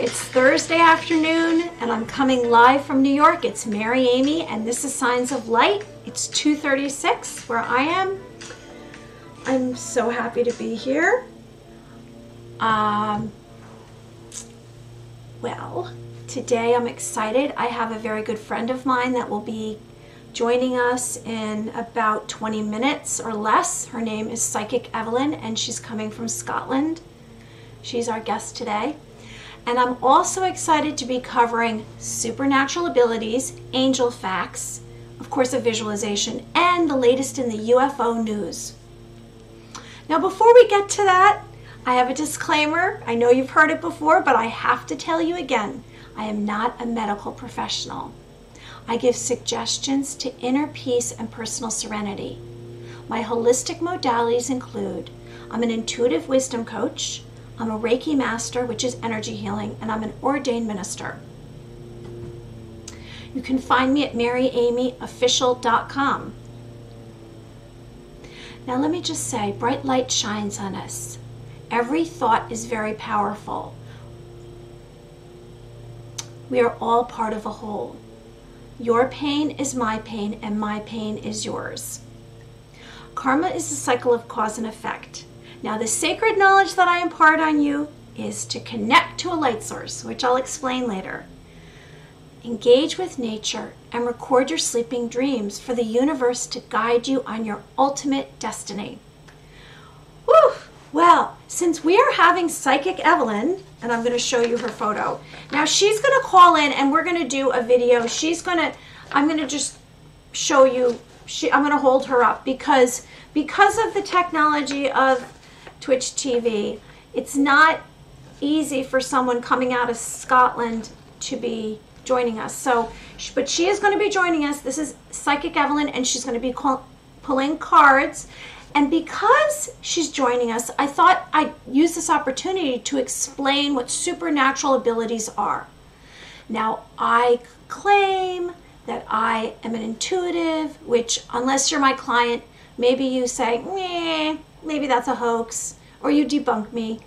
it's Thursday afternoon and I'm coming live from New York. It's Mary Amy and this is Signs of Light. It's 2:36 where I am. I'm so happy to be here. Well, today I'm excited. I have a very good friend of mine that will be joining us in about 20 minutes or less. Her name is Psychic Evelyn and she's coming from Scotland. She's our guest today. And I'm also excited to be covering supernatural abilities, angel facts, of course a visualization, and the latest in the UFO news. Now before we get to that, I have a disclaimer. I know you've heard it before, but I have to tell you again, I am not a medical professional. I give suggestions to inner peace and personal serenity. My holistic modalities include, I'm an intuitive wisdom coach, I'm a Reiki master, which is energy healing, and I'm an ordained minister. You can find me at maryamyofficial.com. Now let me just say, bright light shines on us. Every thought is very powerful. We are all part of a whole. Your pain is my pain, and my pain is yours. Karma is a cycle of cause and effect. Now, the sacred knowledge that I impart on you is to connect to a light source, which I'll explain later. Engage with nature and record your sleeping dreams for the universe to guide you on your ultimate destiny. Whew! Well, since we are having Psychic Evelyn, and I'm going to show you her photo. Now, she's going to call in and we're going to do a video. I'm going to just show you, I'm going to hold her up because of the technology of Twitch TV, it's not easy for someone coming out of Scotland to be joining us. But she is going to be joining us. This is Psychic Evelyn, and she's going to be pulling cards. And because she's joining us, I thought I'd use this opportunity to explain what supernatural abilities are. Now, I claim that I am an intuitive, which, unless you're my client, maybe you say, meh, maybe that's a hoax, or you debunk me.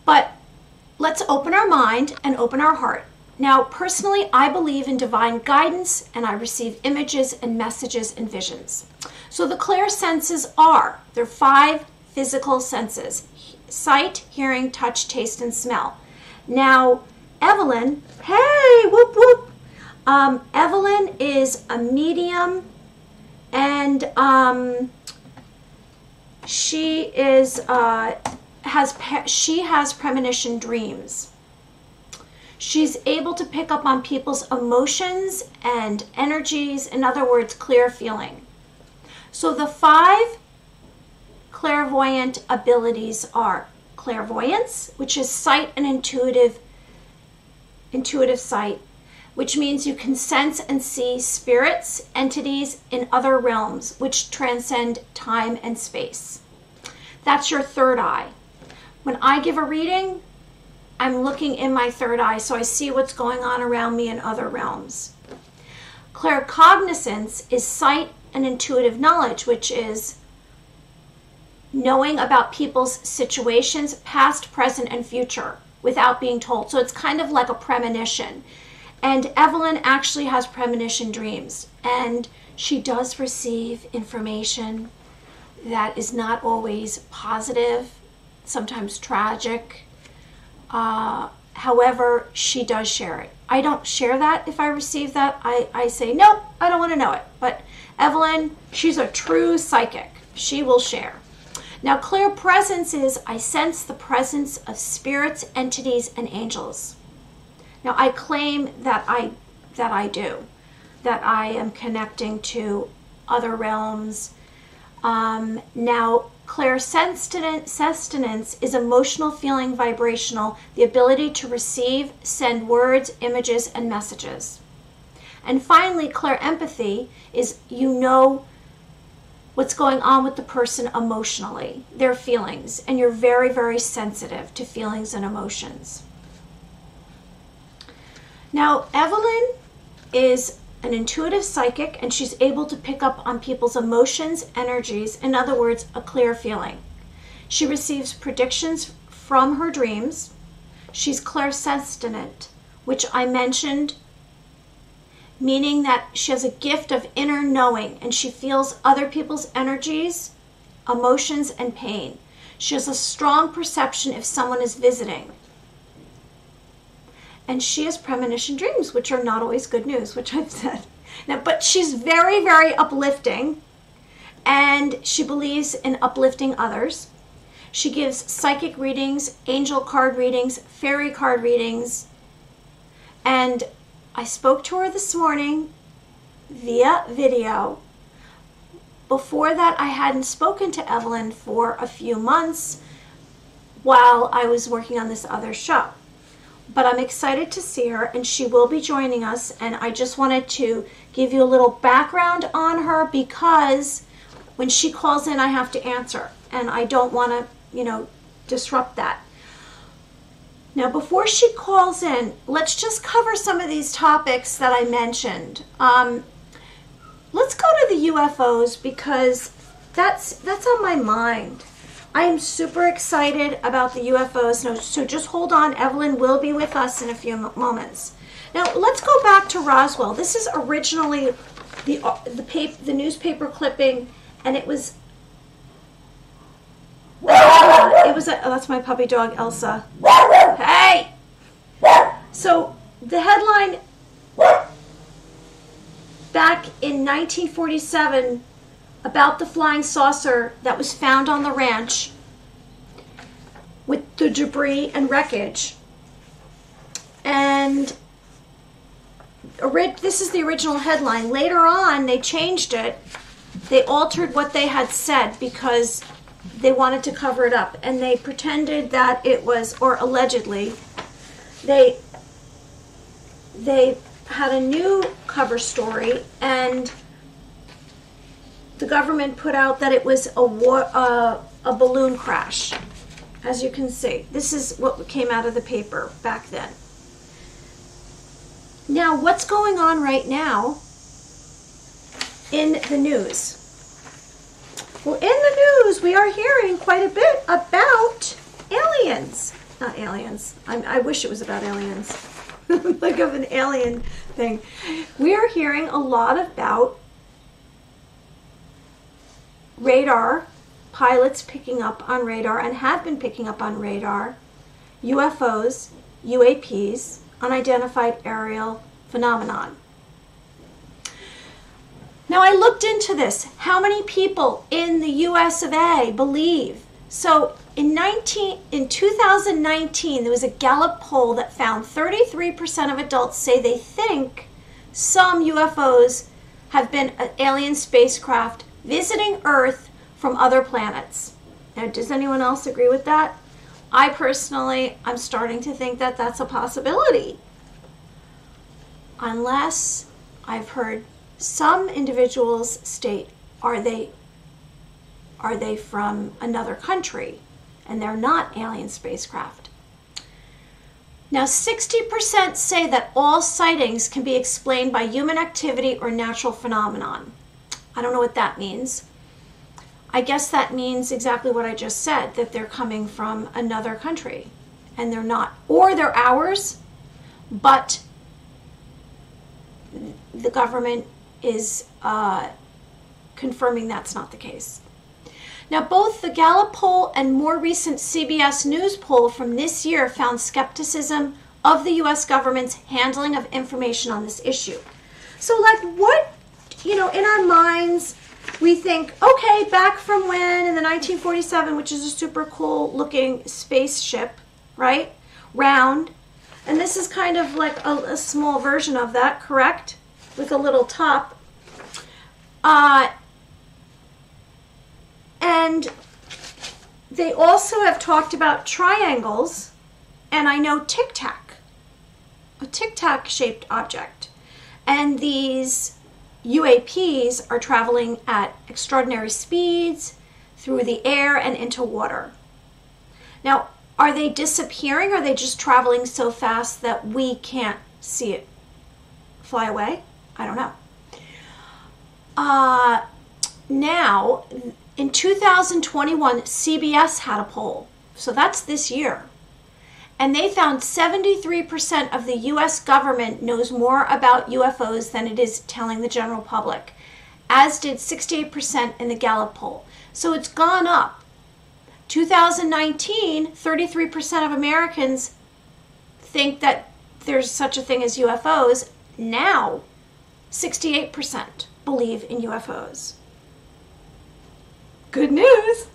But let's open our mind and open our heart. Now, personally, I believe in divine guidance, and I receive images and messages and visions. So the clear senses they're 5 physical senses: sight, hearing, touch, taste, and smell. Now, Evelyn, hey, whoop, whoop. Evelyn is a medium, and she has premonition dreams. She's able to pick up on people's emotions and energies, in other words, clear feeling. So the 5 clairvoyant abilities are clairvoyance, which is sight and intuitive sight, which means you can sense and see spirits, entities in other realms, which transcend time and space. That's your third eye. When I give a reading, I'm looking in my third eye, so I see what's going on around me in other realms. Claircognizance is sight and intuitive knowledge, which is knowing about people's situations, past, present, and future, without being told. So it's kind of like a premonition. And Evelyn actually has premonition dreams, and she does receive information that is not always positive, sometimes tragic. However, she does share it. I don't share that if I receive that. I say, nope, I don't want to know it. But Evelyn, she's a true psychic. She will share. Now, clear presence is I sense the presence of spirits, entities, and angels. Now, I claim that I do, that I am connecting to other realms. Now, clairsentience is emotional, feeling, vibrational, the ability to receive, send words, images, and messages. And finally, clairempathy is you know what's going on with the person emotionally, their feelings, and you're very, very sensitive to feelings and emotions. Now, Evelyn is an intuitive psychic, and she's able to pick up on people's emotions, energies, in other words, a clear feeling. She receives predictions from her dreams. She's clairsentient, which I mentioned, meaning that she has a gift of inner knowing and she feels other people's energies, emotions, and pain. She has a strong perception if someone is visiting. And she has premonition dreams, which are not always good news, which I've said. Now, but she's very, very uplifting, and she believes in uplifting others. She gives psychic readings, angel card readings, fairy card readings, and I spoke to her this morning via video. Before that, I hadn't spoken to Evelyn for a few months while I was working on this other show. But I'm excited to see her, and she will be joining us. And I just wanted to give you a little background on her because when she calls in, I have to answer. And I don't want to, disrupt that. Now, before she calls in, let's just cover some of these topics that I mentioned. Let's go to the UFOs because that's on my mind. I am super excited about the UFOs. So just hold on. Evelyn will be with us in a few moments. Now, let's go back to Roswell. This is originally the newspaper clipping, and it was... that's my puppy dog, Elsa. Hey! So, the headline back in 1947 about the flying saucer that was found on the ranch with the debris and wreckage. And this is the original headline. Later on, they changed it. They altered what they had said because they wanted to cover it up. And they pretended that it was, or allegedly, they had a new cover story, and the government put out that it was a balloon crash. As you can see, this is what came out of the paper back then. Now, what's going on right now in the news? Well, in the news, we are hearing quite a bit about aliens. Not aliens. I wish it was about aliens. Like of an alien thing. We are hearing a lot about radar, pilots picking up on radar and have been picking up on radar, UFOs, UAPs, unidentified aerial phenomenon. Now, I looked into this. How many people in the US of A believe? So in 2019, there was a Gallup poll that found 33% of adults say they think some UFOs have been alien spacecraft visiting Earth from other planets. Now, does anyone else agree with that? I personally, I'm starting to think that that's a possibility. Unless I've heard some individuals state, are they from another country? And they're not alien spacecraft. Now, 60% say that all sightings can be explained by human activity or natural phenomenon. I don't know what that means. I guess that means exactly what I just said, that they're coming from another country and they're not, or they're ours, but the government is confirming that's not the case. Now, both the Gallup poll and more recent CBS News poll from this year found skepticism of the U.S. government's handling of information on this issue. So, like, what, in our minds, we think, okay, back from when in the 1947, which is a super cool looking spaceship, right? Round. And this is kind of like a small version of that, correct? With a little top. And they also have talked about triangles, and I know tic-tac, a tic-tac shaped object. And these UAPs are traveling at extraordinary speeds through the air and into water. Now, are they disappearing, or are they just traveling so fast that we can't see it fly away? I don't know. Now, in 2021, CBS had a poll. So that's this year. And they found 73% of the US government knows more about UFOs than it is telling the general public, as did 68% in the Gallup poll. So it's gone up. 2019, 33% of Americans think that there's such a thing as UFOs. Now, 68% believe in UFOs. Good news.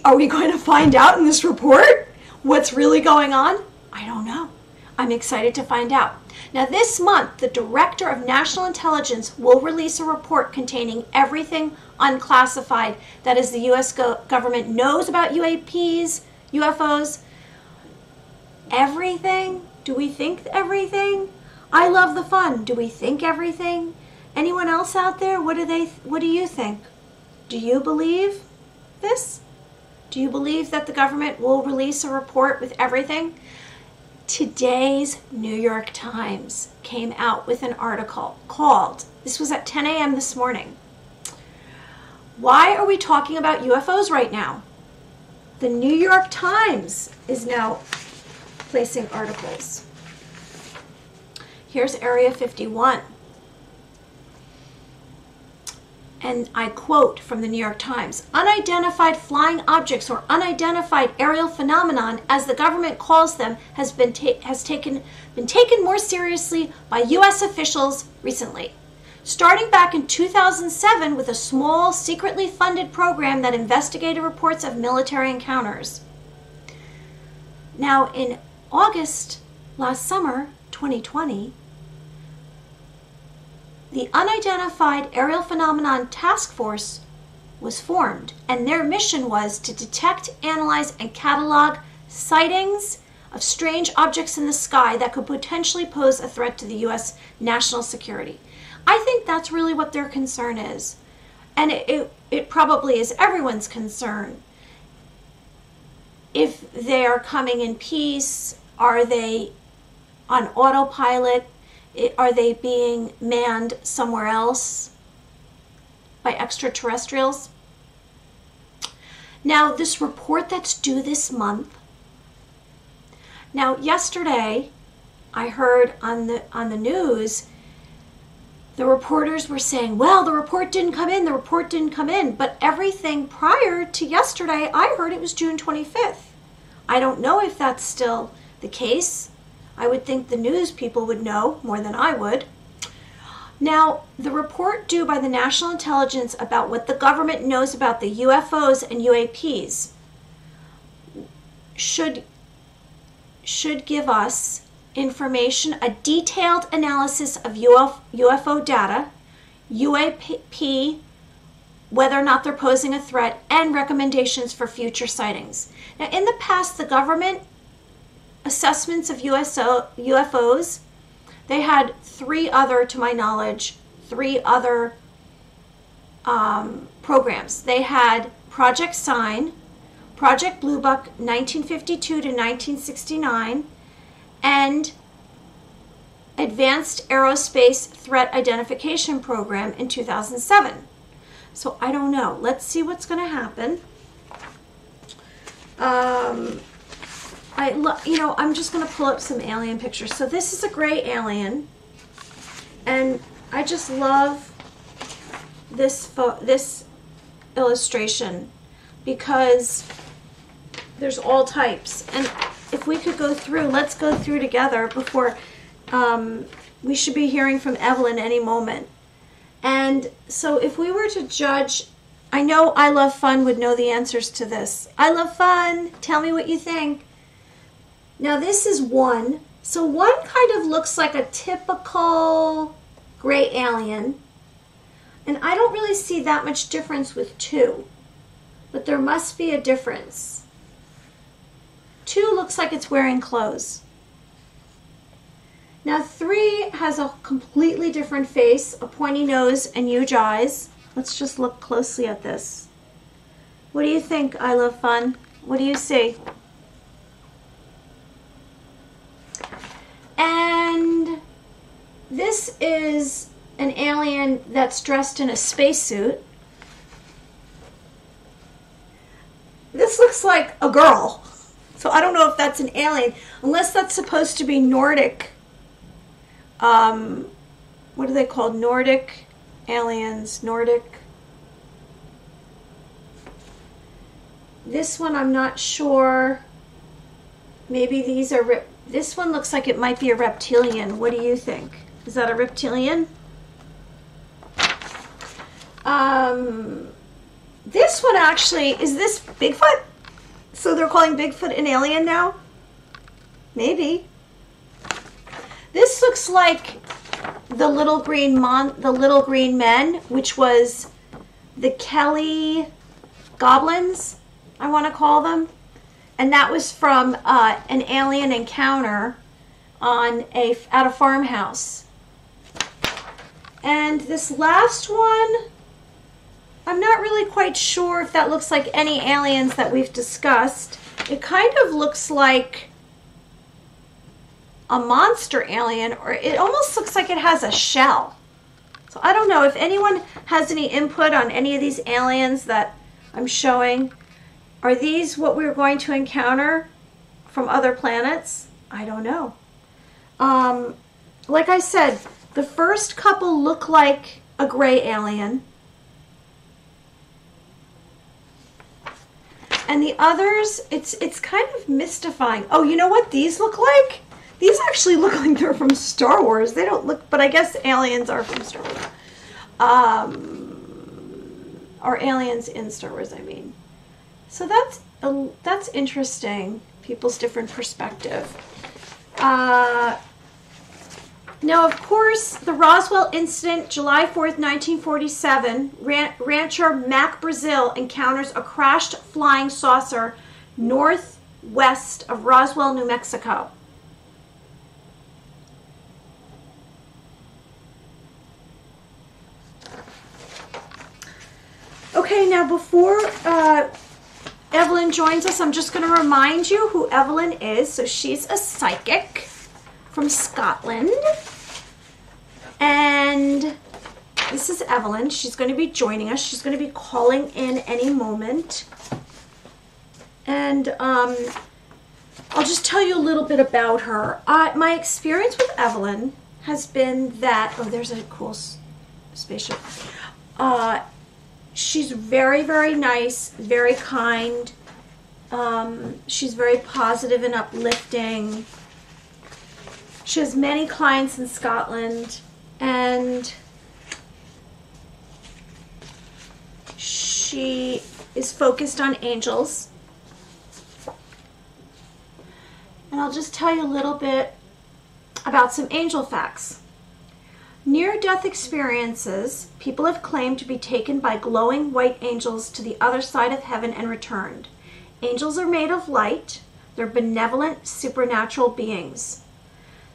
Are we going to find out in this report what's really going on? I don't know. I'm excited to find out. Now this month, the Director of National Intelligence will release a report containing everything unclassified that is the U.S. government knows about UAPs, UFOs. Everything? Do we think everything? I love the fun. Do we think everything? Anyone else out there? What do you think? Do you believe this? Do you believe that the government will release a report with everything? Today's New York Times came out with an article called, this was at 10 a.m. this morning, "Why are we talking about UFOs right now?" The New York Times is now placing articles. Here's Area 51. And I quote from the New York Times, "Unidentified flying objects, or unidentified aerial phenomenon, as the government calls them, has been taken more seriously by U.S. officials recently. Starting back in 2007 with a small, secretly funded program that investigated reports of military encounters. Now, in August last summer, 2020, the Unidentified Aerial Phenomenon Task Force was formed, and their mission was to detect, analyze, and catalog sightings of strange objects in the sky that could potentially pose a threat to the U.S. national security." I think that's really what their concern is. And it probably is everyone's concern. If they are coming in peace, are they on autopilot? Are they being manned somewhere else by extraterrestrials? Now, this report that's due this month. Now, yesterday, I heard on the news, the reporters were saying, well, the report didn't come in. But everything prior to yesterday, I heard it was June 25th. I don't know if that's still the case. I would think the news people would know more than I would. Now, the report due by the National Intelligence about what the government knows about the UFOs and UAPs should give us information, a detailed analysis of UFO data, UAP, whether or not they're posing a threat, and recommendations for future sightings. Now, in the past, the government assessments of UFOs, they had to my knowledge, three other programs. They had Project Sign, Project Blue Book 1952 to 1969, and Advanced Aerospace Threat Identification Program in 2007. So I don't know. Let's see what's going to happen. I'm just going to pull up some alien pictures. So this is a gray alien, and I just love this illustration because there's all types. And if we could go through, let's go through together before we should be hearing from Evelyn any moment. And so if we were to judge, I know I Love Fun would know the answers to this. I Love Fun, tell me what you think. Now this is one. So one kind of looks like a typical gray alien. And I don't really see that much difference with two. But there must be a difference. Two looks like it's wearing clothes. Now 3 has a completely different face, a pointy nose and huge eyes. Let's just look closely at this. What do you think, I Love Fun? What do you see? And this is an alien that's dressed in a spacesuit. This looks like a girl. So I don't know if that's an alien, unless that's supposed to be Nordic. What are they called? Nordic aliens. Nordic. This one I'm not sure. Maybe these are... This one looks like it might be a reptilian. What do you think? Is that a reptilian? This one actually... Is this Bigfoot? So they're calling Bigfoot an alien now? Maybe. This looks like the Little Green Men, which was the Kelly goblins, I want to call them. And that was from an alien encounter at a farmhouse. And this last one, I'm not really quite sure if that looks like any aliens that we've discussed. It kind of looks like a monster alien, or it almost looks like it has a shell. So I don't know if anyone has any input on any of these aliens that I'm showing. Are these what we're going to encounter from other planets? I don't know. Like I said, the first couple look like a gray alien. And the others, it's kind of mystifying. Oh, you know what these look like? These actually look like they're from Star Wars. They don't look, but I guess aliens are from Star Wars. Or aliens in Star Wars, I mean. So that's interesting. People's different perspective. Now, of course, the Roswell incident, July 4th, 1947, rancher Mac Brazil encounters a crashed flying saucer northwest of Roswell, New Mexico. Okay, now before Evelyn joins us, I'm just going to remind you who Evelyn is. So she's a psychic from Scotland. And this is Evelyn. She's going to be joining us. She's going to be calling in any moment. And I'll just tell you a little bit about her. My experience with Evelyn has been that... Oh, there's a cool spaceship. She's very, very nice, very kind. She's very positive and uplifting. She has many clients in Scotland, and she is focused on angels. And I'll just tell you a little bit about some angel facts. Near-death experiences, people have claimed to be taken by glowing white angels to the other side of heaven and returned. Angels are made of light. They're benevolent, supernatural beings.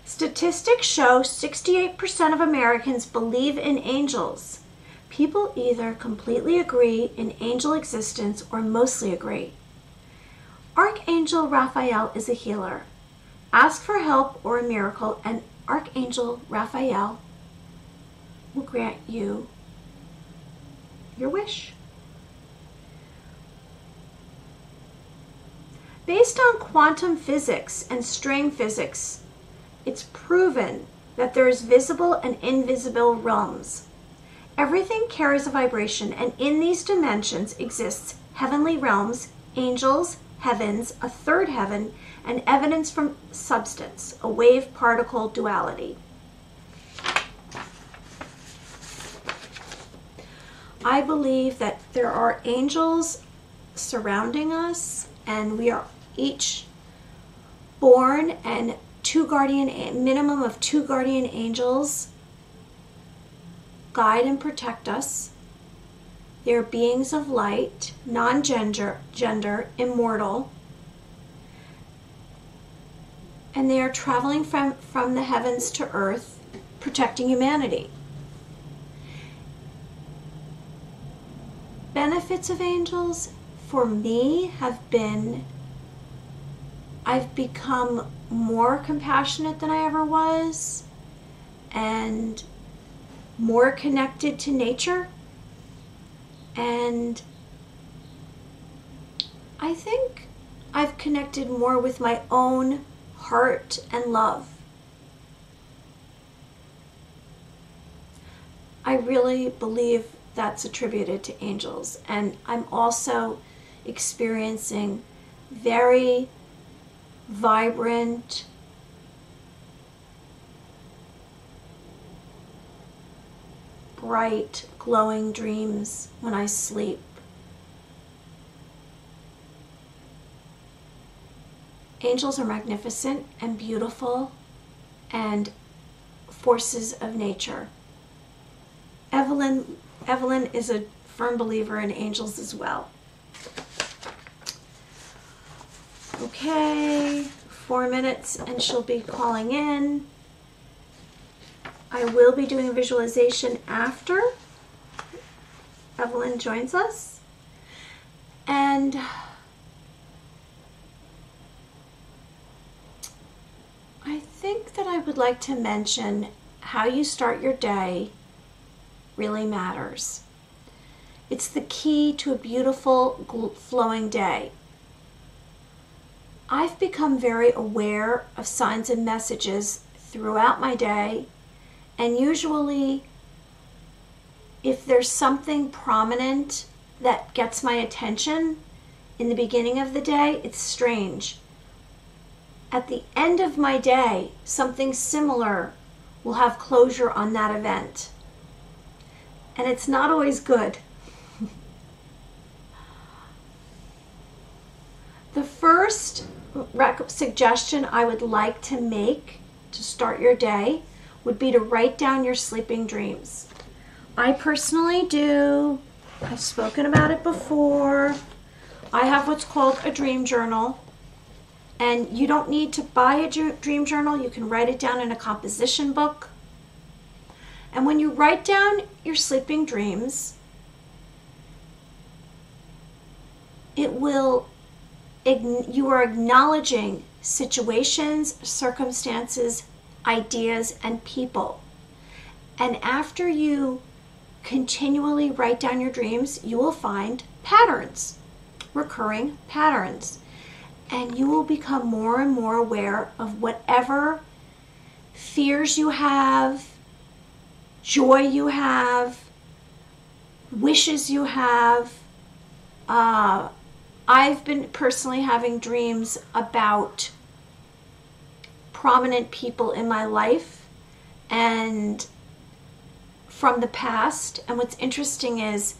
Statistics show 68% of Americans believe in angels. People either completely agree in angel existence or mostly agree. Archangel Raphael is a healer. Ask for help or a miracle, and Archangel Raphael will grant you your wish. Based on quantum physics and string physics, it's proven that there is visible and invisible realms. Everything carries a vibration, and in these dimensions exists heavenly realms, angels, heavens, a third heaven, and evidence from substance, a wave-particle duality. I believe that there are angels surrounding us, and we are each born, and minimum of two guardian angels guide and protect us. They are beings of light, non-gender, immortal, and they are traveling from the heavens to earth, protecting humanity. Benefits of angels for me have been, I've become more compassionate than I ever was, and more connected to nature, and I think I've connected more with my own heart and love. I really believe that's attributed to angels. And I'm also experiencing very vibrant, bright, glowing dreams when I sleep. Angels are magnificent and beautiful and forces of nature. Evelyn is a firm believer in angels as well. Okay, 4 minutes and she'll be calling in. I will be doing a visualization after Evelyn joins us. And I think that I would like to mention how you start your day really matters. It's the key to a beautiful, flowing day. I've become very aware of signs and messages throughout my day, and usually if there's something prominent that gets my attention in the beginning of the day, it's strange. At the end of my day, something similar will have closure on that event. And it's not always good. The first suggestion I would like to make to start your day would be to write down your sleeping dreams. I personally do. I've spoken about it before. I have what's called a dream journal. And you don't need to buy a dream journal. You can write it down in a composition book. And when you write down your sleeping dreams, you are acknowledging situations, circumstances, ideas, and people. And after you continually write down your dreams, you will find patterns, recurring patterns. And you will become more and more aware of whatever fears you have, joy you have, wishes you have. I've been personally having dreams about prominent people in my life and from the past. And what's interesting is,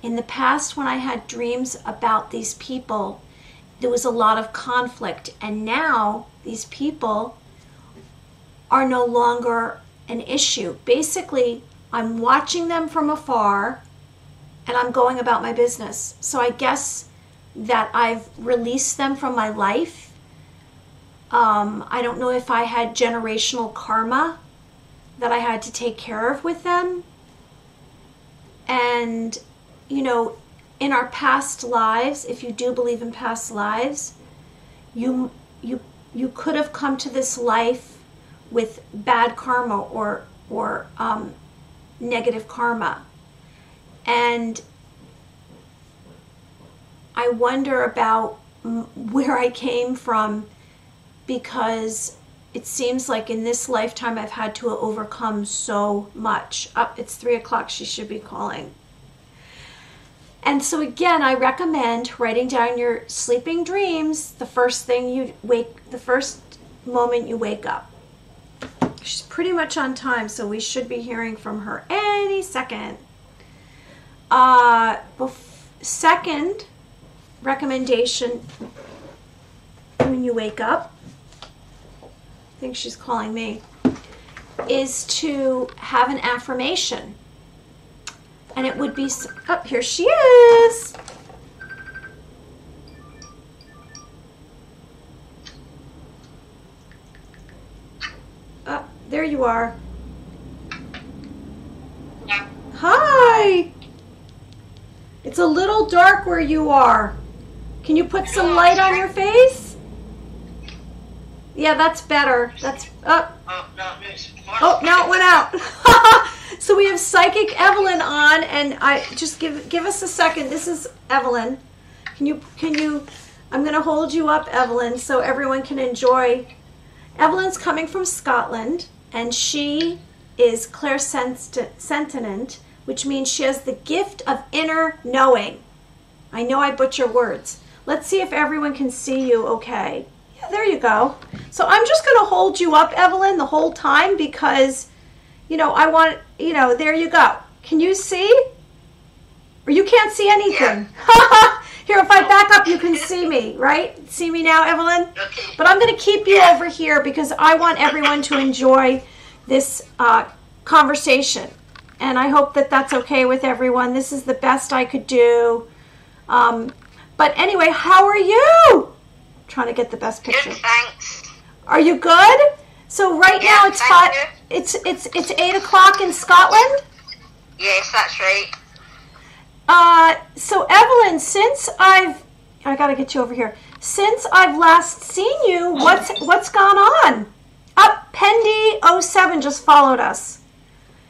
in the past when I had dreams about these people, there was a lot of conflict. And now these people are no longer an issue. Basically, I'm watching them from afar and I'm going about my business. So I guess that I've released them from my life. I don't know if I had generational karma that I had to take care of with them. And, you know, in our past lives, if you do believe in past lives, you could have come to this life with bad karma or negative karma. And I wonder about where I came from, because it seems like in this lifetime I've had to overcome so much. It's 3 o'clock, she should be calling. And so again, I recommend writing down your sleeping dreams the first moment you wake up. She's pretty much on time, so we should be hearing from her any second. Second recommendation when you wake up, I think she's calling me, is to have an affirmation. And it would be, oh, here she is. Oh, there you are. Hi. It's a little dark where you are. Can you put some light on your face? Yeah, that's better. That's up. Oh, now it went out. So we have Psychic Evelyn on, and I just give us a second. This is Evelyn. Can you I'm going to hold you up, Evelyn, so everyone can enjoy. Evelyn's coming from Scotland, and she is clairsentient, which means she has the gift of inner knowing. I know I butcher words. Let's see if everyone can see you okay. Yeah, there you go. So I'm just going to hold you up, Evelyn, the whole time because, I want, there you go. Can you see? Or you can't see anything. Yeah. Here, if I back up, you can see me, right? See me now, Evelyn? Okay. But I'm going to keep you over here because I want everyone to enjoy this conversation. And I hope that that's okay with everyone. This is the best I could do. But anyway, how are you? Trying to get the best picture. Good, thanks. Are you good? So right now it's hot. It's 8 o'clock in Scotland? Yes, that's right. So Evelyn, since I gotta get you over here. Since I've last seen you, what's gone on? Pendy07 just followed us.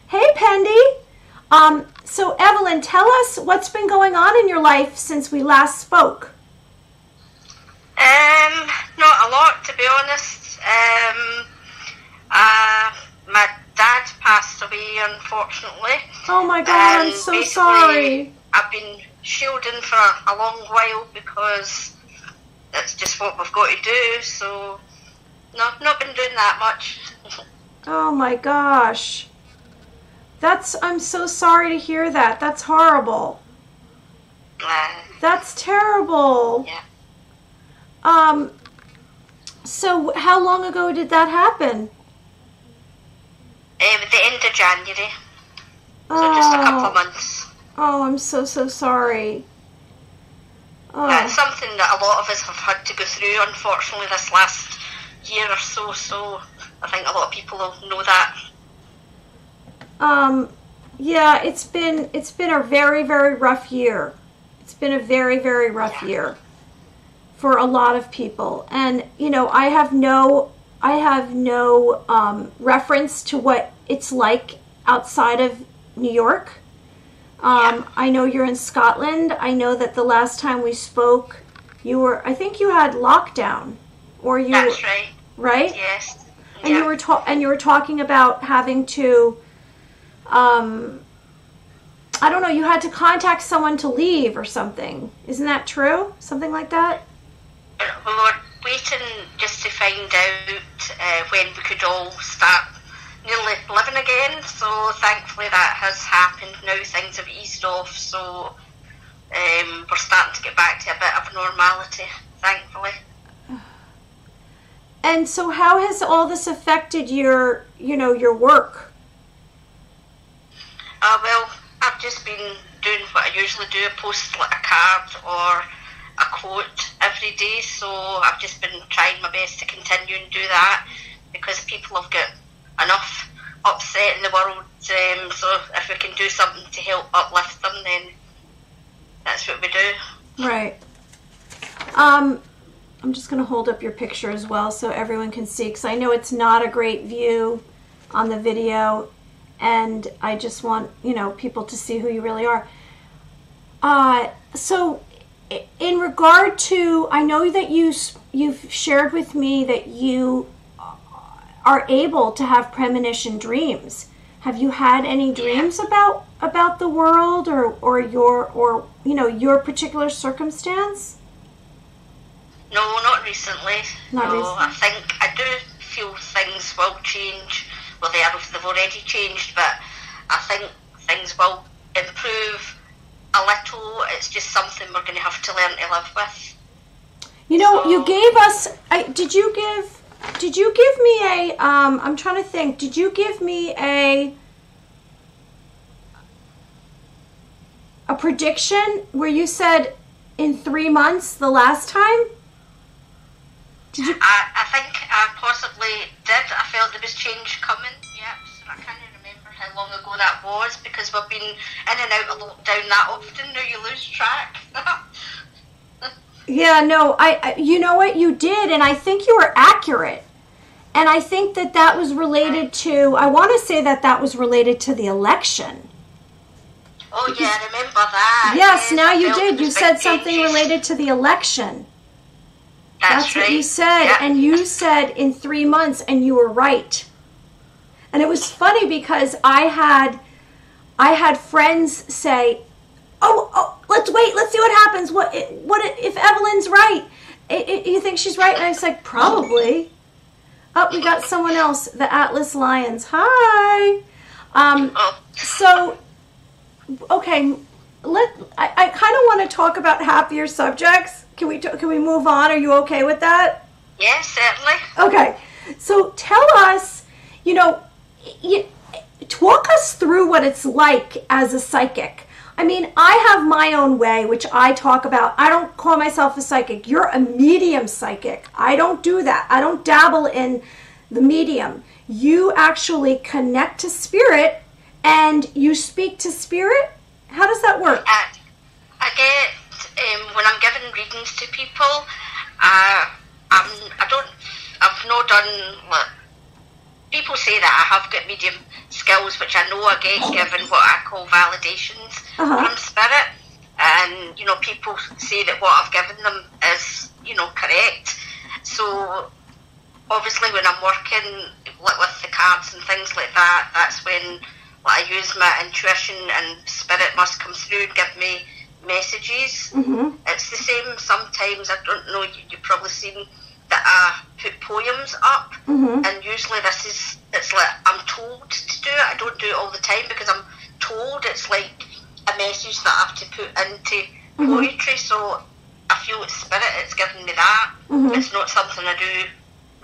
Hey, Pendy. So Evelyn, tell us what's been going on in your life since we last spoke. Not a lot, to be honest. My dad passed away, unfortunately. Oh my God, I'm so sorry. I've been shielding for a long while because that's just what we've got to do. So, no, not been doing that much. Oh my gosh. I'm so sorry to hear that. That's horrible. That's terrible. Yeah. So how long ago did that happen? At the end of January. So just a couple of months. Oh, I'm so sorry. It's something that a lot of us have had to go through, unfortunately, this last year or so. So I think a lot of people will know that. Yeah, it's been a very, very rough year. It's been a very, very rough year for a lot of people. And, I have no reference to what it's like outside of New York. I know you're in Scotland. I know that the last time we spoke, I think you had lockdown, or you. That's right. Right? Yes. And you were talking about having to, I don't know, you had to contact someone to leave or something. Isn't that true? Something like that? We were waiting just to find out when we could all start nearly living again. So thankfully that has happened. Now things have eased off. So we're starting to get back to a bit of normality, thankfully. And so how has all this affected your work? Well, I've just been doing what I usually do, post like a card or a quote every day, so I've just been trying my best to continue and do that because people have got enough upset in the world, so if we can do something to help uplift them, then that's what we do. Right. I'm just going to hold up your picture as well so everyone can see, because I know it's not a great view on the video, and I just want, people to see who you really are. So in regard to, I know that you've shared with me that you are able to have premonition dreams. Have you had any dreams about the world or your particular circumstance? No, not recently. Recently. I think I do feel things will change. Well, they've already changed, but I think things will improve a little. It's just something we're going to have to learn to live with. You gave us. Did you give me a? I'm trying to think. Did you give me a prediction where you said in 3 months the last time? Did you? I think I possibly did. I felt there was change coming. Yep. I can't remember how long ago that was because we've been in and out of lockdown that often. Now you lose track. Yeah, no, you know what, you did, and I think you were accurate. And I think that was related to, I want to say that was related to the election. Oh, yeah, I remember that. Yes, now you did. You said something related to the election. That's right. what you said. Yeah. And you said in 3 months, and you were right. And it was funny because I had friends say, oh, let's wait, let's see what happens. What if Evelyn's right? You think she's right? And I was like, probably. Oh, we got someone else, the Atlas Lions. Hi. So, okay, I kind of want to talk about happier subjects. Can we move on? Are you okay with that? Yes, certainly. Okay. So tell us, walk us through what it's like as a psychic. I mean, I have my own way, which I talk about. I don't call myself a psychic. You're a medium psychic. I don't do that. I don't dabble in the medium. You actually connect to spirit and you speak to spirit. How does that work? I get, when I'm giving readings to people, I've not done, people say that I have got medium skills, which I know I get given what I call validations from spirit. And, people say that what I've given them is, correct. So, obviously when I'm working with the cards and things like that, that's when I use my intuition and spirit must come through and give me messages. Mm-hmm. It's the same sometimes. I don't know, you've probably seen that I put poems up, and usually it's like I'm told to do it. I don't do it all the time because I'm told. It's like a message that I have to put into poetry, so I feel it's spirit, it's giving me that. It's not something I do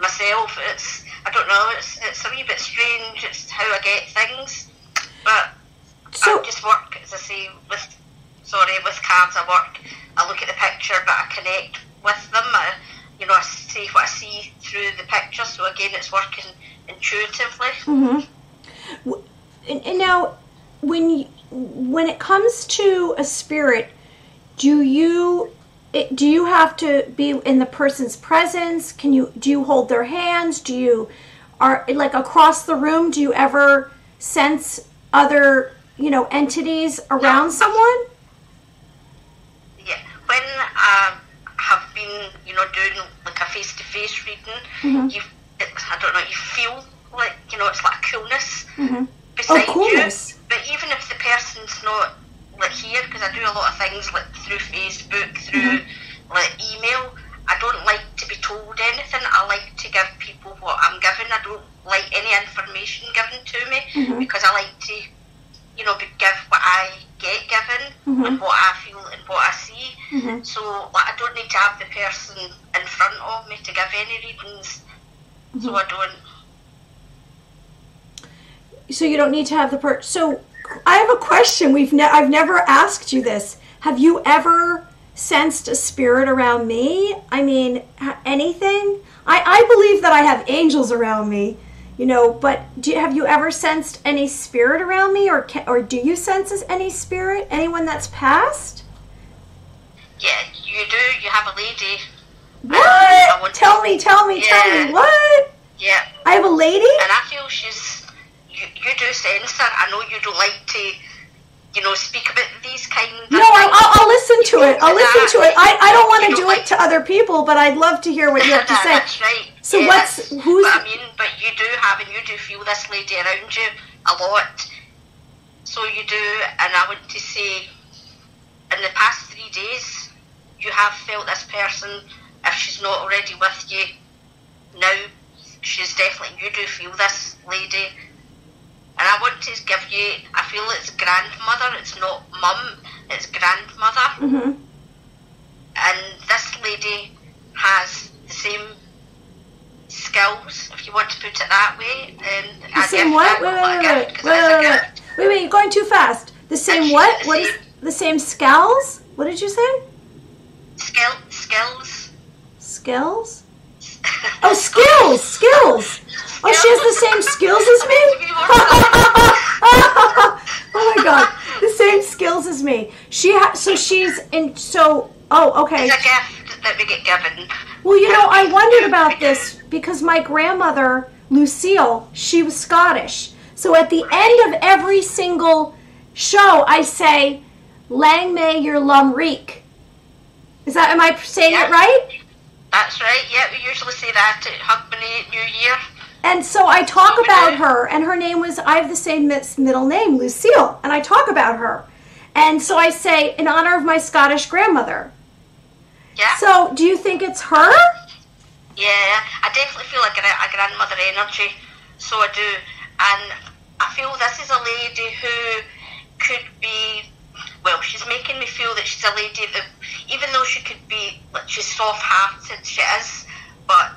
myself. I don't know, it's a wee bit strange. It's how I get things, but I just work, as I say, with cards. I look at the picture, but I connect with them. I see what I see through the picture, so again, it's working intuitively. And now, when it comes to a spirit, do you have to be in the person's presence? Do you hold their hands? Are like across the room? Do you ever sense other entities around someone? Yeah, when I have been doing like a face-to-face reading, you feel like it's like a coolness beside you. But even if the person's not like here, because I do a lot of things like through Facebook, through like email, I don't like to be told anything. I like to give people what I'm given. I don't like any information given to me because I like to give what I get given and what I feel and what I see. So I don't need to have the person in front of me to give any readings. So I don't. So you don't need to have the person. So I have a question. I've never asked you this. Have you ever sensed a spirit around me? I mean, anything? I believe that I have angels around me, but have you ever sensed any spirit around me, or do you sense any spirit? Anyone that's passed? Yeah, you do. You have a lady. What? Tell me. What? Yeah. I have a lady? And I feel you do sense her. I know you don't like to, speak about these kinds of things. I'll listen to it. I don't want to do it to other people, but I'd love to hear what you have to say. That's right. So but you do have, and you do feel this lady around you a lot. So you do, and I want to say, in the past 3 days, you have felt this person. If she's not already with you now, she's definitely, you do feel this lady. And I want to give you, I feel it's grandmother, it's not mum, it's grandmother. And this lady has the same skills, if you want to put it that way. And the same what? Wait, you're going too fast. The same what? What is the same scowls? What did you say? Skills. Skills? Oh, skills. Oh, she has the same skills as me? Oh my God, the same skills as me. Okay. It's a gift that we get given. Well, I wondered about this because my grandmother, Lucille, she was Scottish. So at the end of every single show, I say, "Lang may your lum reek." Am I saying it right? That's right. Yeah, we usually say that at Hogmanay New Year. And so I talk about her, and her name was, I have the same middle name, Lucille, and I talk about her. And so I say, in honor of my Scottish grandmother. Yeah. So do you think it's her? Yeah, I definitely feel like a grandmother energy. So I do. And I feel this is a lady who could be, well, she's making me feel that she's a lady that, even though she could be, like, she's soft-hearted, she is, but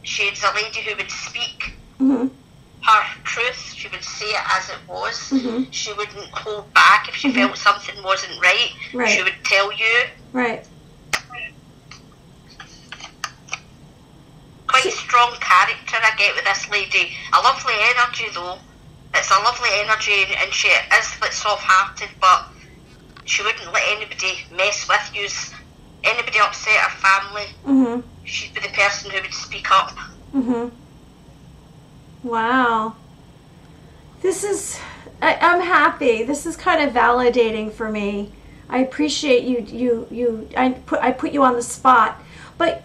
she's a lady who would speak her truth. She would say it as it was. She wouldn't hold back if she felt something wasn't right. She would tell you. Right. Quite a strong character I get with this lady. A lovely energy, though. It's a lovely energy, and she is like soft-hearted, but she wouldn't let anybody mess with you. Anybody upset her family, she'd be the person who would speak up. Wow. This is, I'm happy. This is kind of validating for me. I appreciate I put you on the spot. But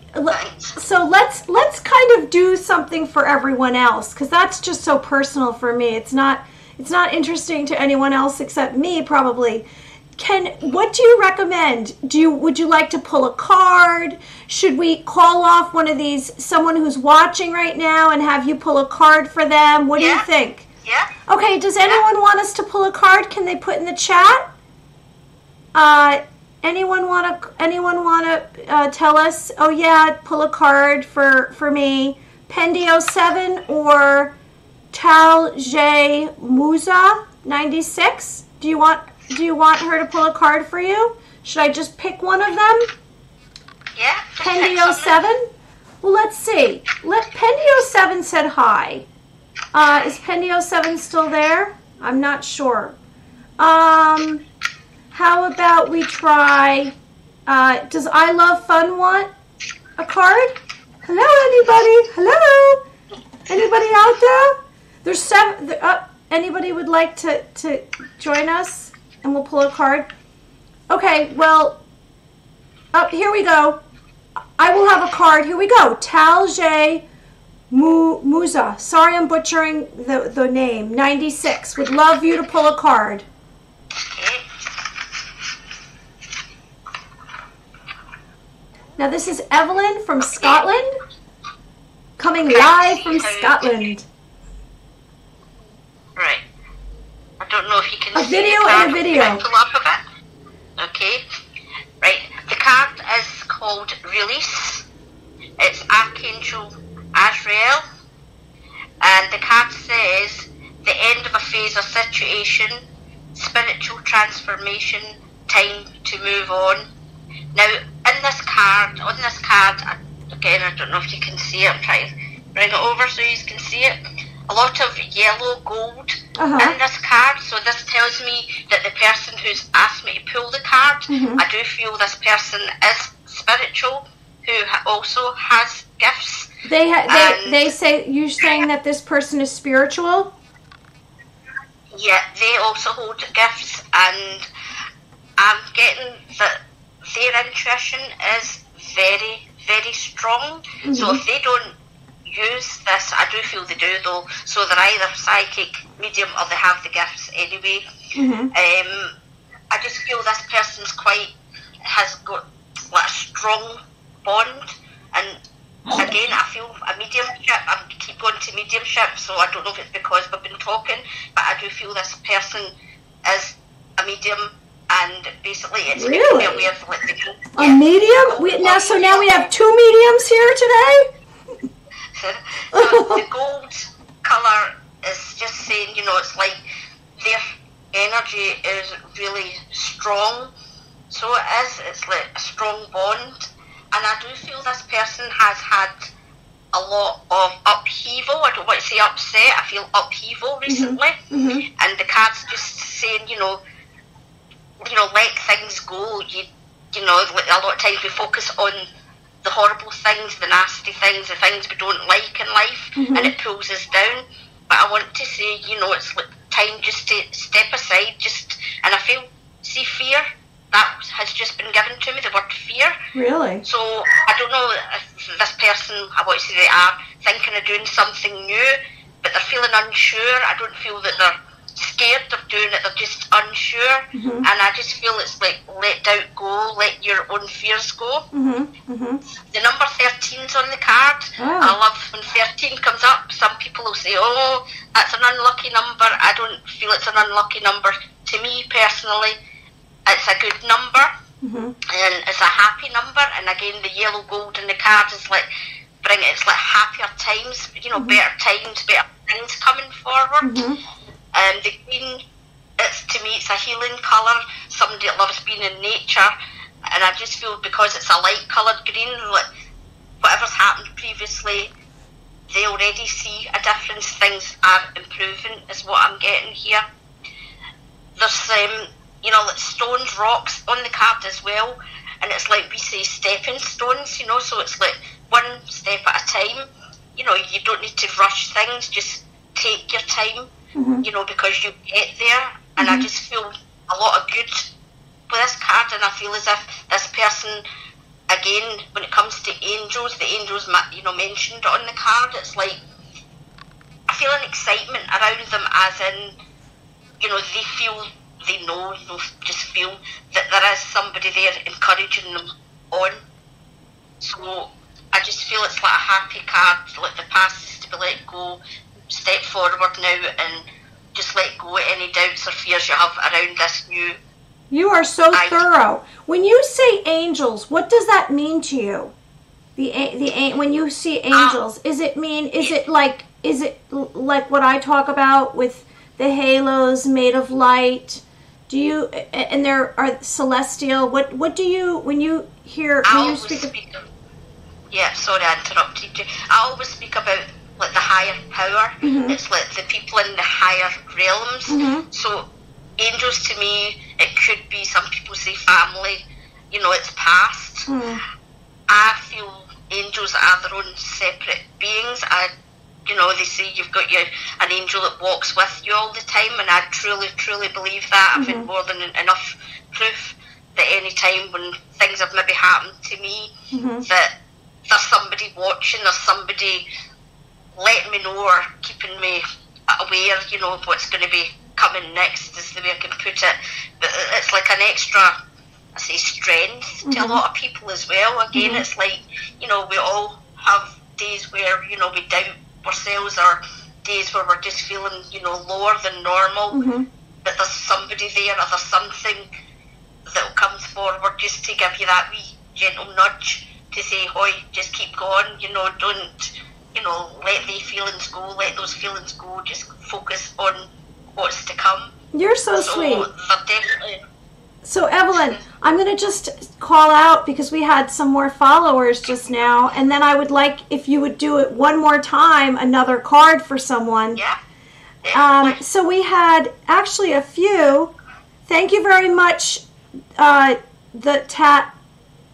so let's kind of do something for everyone else, because that's just so personal for me. It's not interesting to anyone else except me, probably. What do you recommend? Would you like to pull a card? Should we call off someone who's watching right now and have you pull a card for them? What do you think? Yeah. Okay, does anyone want us to pull a card? Can they put in the chat? Anyone want to tell us? Oh yeah, pull a card for me. Pendio 7 or Tal J Musa 96. Do you want her to pull a card for you? Should I just pick one of them? Yeah. Pendio 7. Well, let's see. Pendio 7 said hi. Is Pendio 7 still there? I'm not sure. How about we try, does I Love Fun want a card? Hello, anybody? Hello? Anybody out there? There's 7, anybody would like to join us? And we'll pull a card. Okay, well, here we go. I will have a card. Here we go. Tal J Musa. Sorry I'm butchering the name. 96. Would love you to pull a card. Now this is Evelyn from Scotland, coming live from Scotland. Right. I don't know if you can see video and a video. Pull up a bit. Okay. Right. The card is called Release. It's Archangel Azrael, and the card says the end of a phase or situation, spiritual transformation, time to move on. Now, on this card, again, I don't know if you can see it. I'm trying to bring it over so you can see it. A lot of yellow gold in this card. So this tells me that the person who's asked me to pull the card, I do feel this person is spiritual, who also has gifts. They say, you're saying that this person is spiritual? Yeah, they also hold gifts, and I'm getting that their intuition is very, very strong. So if they don't use this, I do feel they do though, so they're either psychic, medium, or they have the gifts anyway. I just feel this person's has got like a strong bond, and again I feel a mediumship. I keep going to mediumship, so I don't know if it's because we've been talking, but I do feel this person is a medium. And basically, it's really? Making me aware of, like, a medium? So now we have 2 mediums here today? So the gold colour is just saying, it's like their energy is really strong. So it's like a strong bond. And I do feel this person has had a lot of upheaval. I don't want to say upset. I feel upheaval recently. And the card's just saying, let things go. A lot of times we focus on the horrible things, the nasty things, the things we don't like in life, and it pulls us down. But I want to say, it's like time just to step aside, and I feel, fear, that has just been given to me, the word fear. Really? So I don't know if person, I want to say they are thinking of doing something new, but they're feeling unsure. I don't feel that they're scared of doing it, they're just unsure. And I just feel it's like, let doubt go, let your own fears go. The number 13's on the card. I love when 13 comes up. Some people will say, oh, that's an unlucky number. I don't feel it's an unlucky number. To me personally, it's a good number, and it's a happy number. And again, the yellow gold in the card is like, it's like happier times, better times, better things coming forward. The green, to me, it's a healing colour. Somebody that loves being in nature, and I just feel because it's a light coloured green, like whatever's happened previously, they already see a difference. Things are improving, is what I'm getting here. There's like stones, rocks on the card as well, and it's like we say stepping stones, so it's like one step at a time. You don't need to rush things, just take your time, because you get there. And I just feel a lot of good with this card, and I feel as if this person, again, when it comes to angels, the angels, mentioned on the card, it's like, I feel an excitement around them, as in, they feel, they know, just feel that there is somebody there encouraging them on. So I just feel it's like a happy card, like the past is to be let go, step forward now, and just let go of any doubts or fears you have around this new. You are so thorough. When you say angels, what does that mean to you? When you see angels, is it like what I talk about with the halos made of light? Do you, and there are celestial, what do you, when you hear, when you speak of... Yeah, sorry I interrupted you. I always speak about like the higher power. It's like the people in the higher realms. So angels, to me, it could be, some people say family, it's past. I feel angels are their own separate beings. They say you've got an angel that walks with you all the time, and I truly, truly believe that. I've had more than enough proof that any time when things have maybe happened to me, that there's somebody watching, there's somebody letting me know or keeping me aware, of what's going to be coming next, is the way I can put it. But it's like an extra, I say, strength to a lot of people as well. Again, it's like, we all have days where, we doubt ourselves, or days where we're just feeling, lower than normal. But there's somebody there, or there's something that comes forward just to give you that wee gentle nudge to say, "Hoy, just keep going, don't, let the feelings go, let those feelings go, just focus on what's to come." You're so sweet. They're definitely... So Evelyn, I'm going to just call out, because we had some more followers just now, and then I would like if you would do it one more time, another card for someone. Yeah. So we had actually a few. Thank you very much, the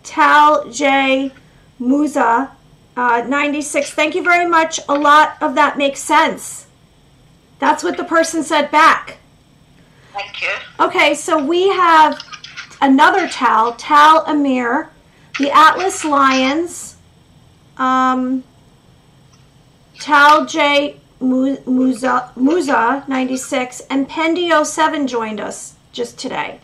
Tal J Musa 96. Thank you very much. A lot of that makes sense. That's what the person said back. Thank you. Okay, so we have another Tal Amir, the Atlas Lions, Tal J Musa 96, and Pendio 7 joined us just today.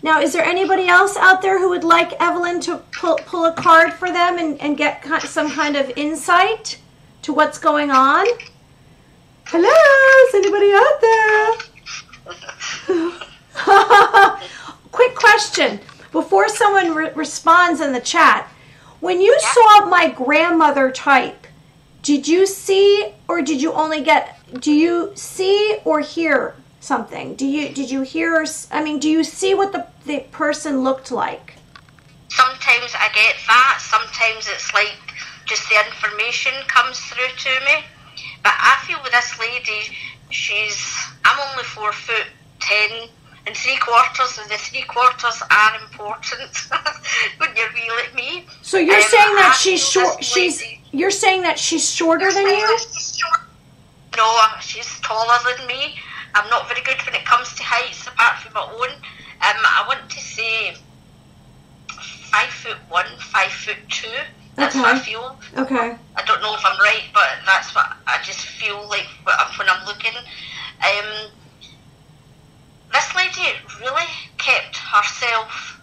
Now, is there anybody else out there who would like Evelyn to pull a card for them and get some kind of insight to what's going on? Hello, is anybody out there? Quick question before someone responds in the chat. When you saw my grandmother type, did you see or did you only get, do you see or hear something? Did you hear, do you see what the person looked like? Sometimes I get that, sometimes it's like just the information comes through to me. But I feel with this lady, I'm only 4'10" and 3/4, and the 3/4 are important when you're wee like me. So you're saying that she's short? You're saying that she's shorter than you? No, she's taller than me. I'm not very good when it comes to heights, apart from my own. I want to say 5'1", 5'2". That's what I feel. Okay. I don't know if I'm right, but that's what I just feel like when I'm looking. This lady really kept herself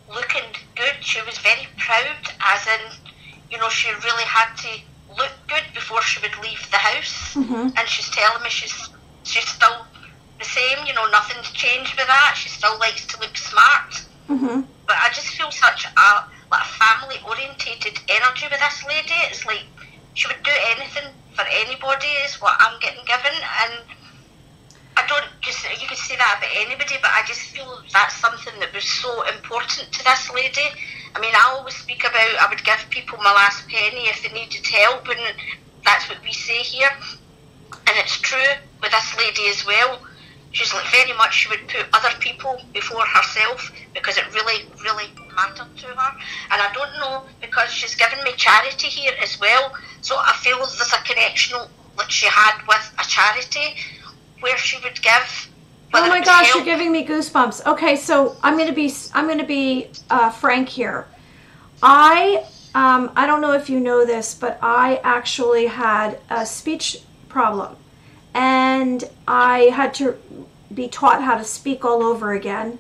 looking good. She was very proud, as in, she really had to look good before she would leave the house. And she's telling me she's still the same, nothing's changed with that. She still likes to look smart. But I just feel such a family-orientated energy with this lady. It's like she would do anything for anybody is what I'm getting given, and I don't just, you could say that about anybody, but I just feel that's something that was so important to this lady. I mean, I always speak about I would give people my last penny if they needed help, and that's what we say here, and it's true with this lady as well. She's like very much, she would put other people before herself because it really, really mattered to her. And I don't know, because she's given me charity here as well, so I feel there's a connection that she had with a charity where she would give. Oh my gosh, help. You're giving me goosebumps. Okay, so I'm gonna be frank here. I don't know if you know this, but I actually had a speech problem. And I had to be taught how to speak all over again.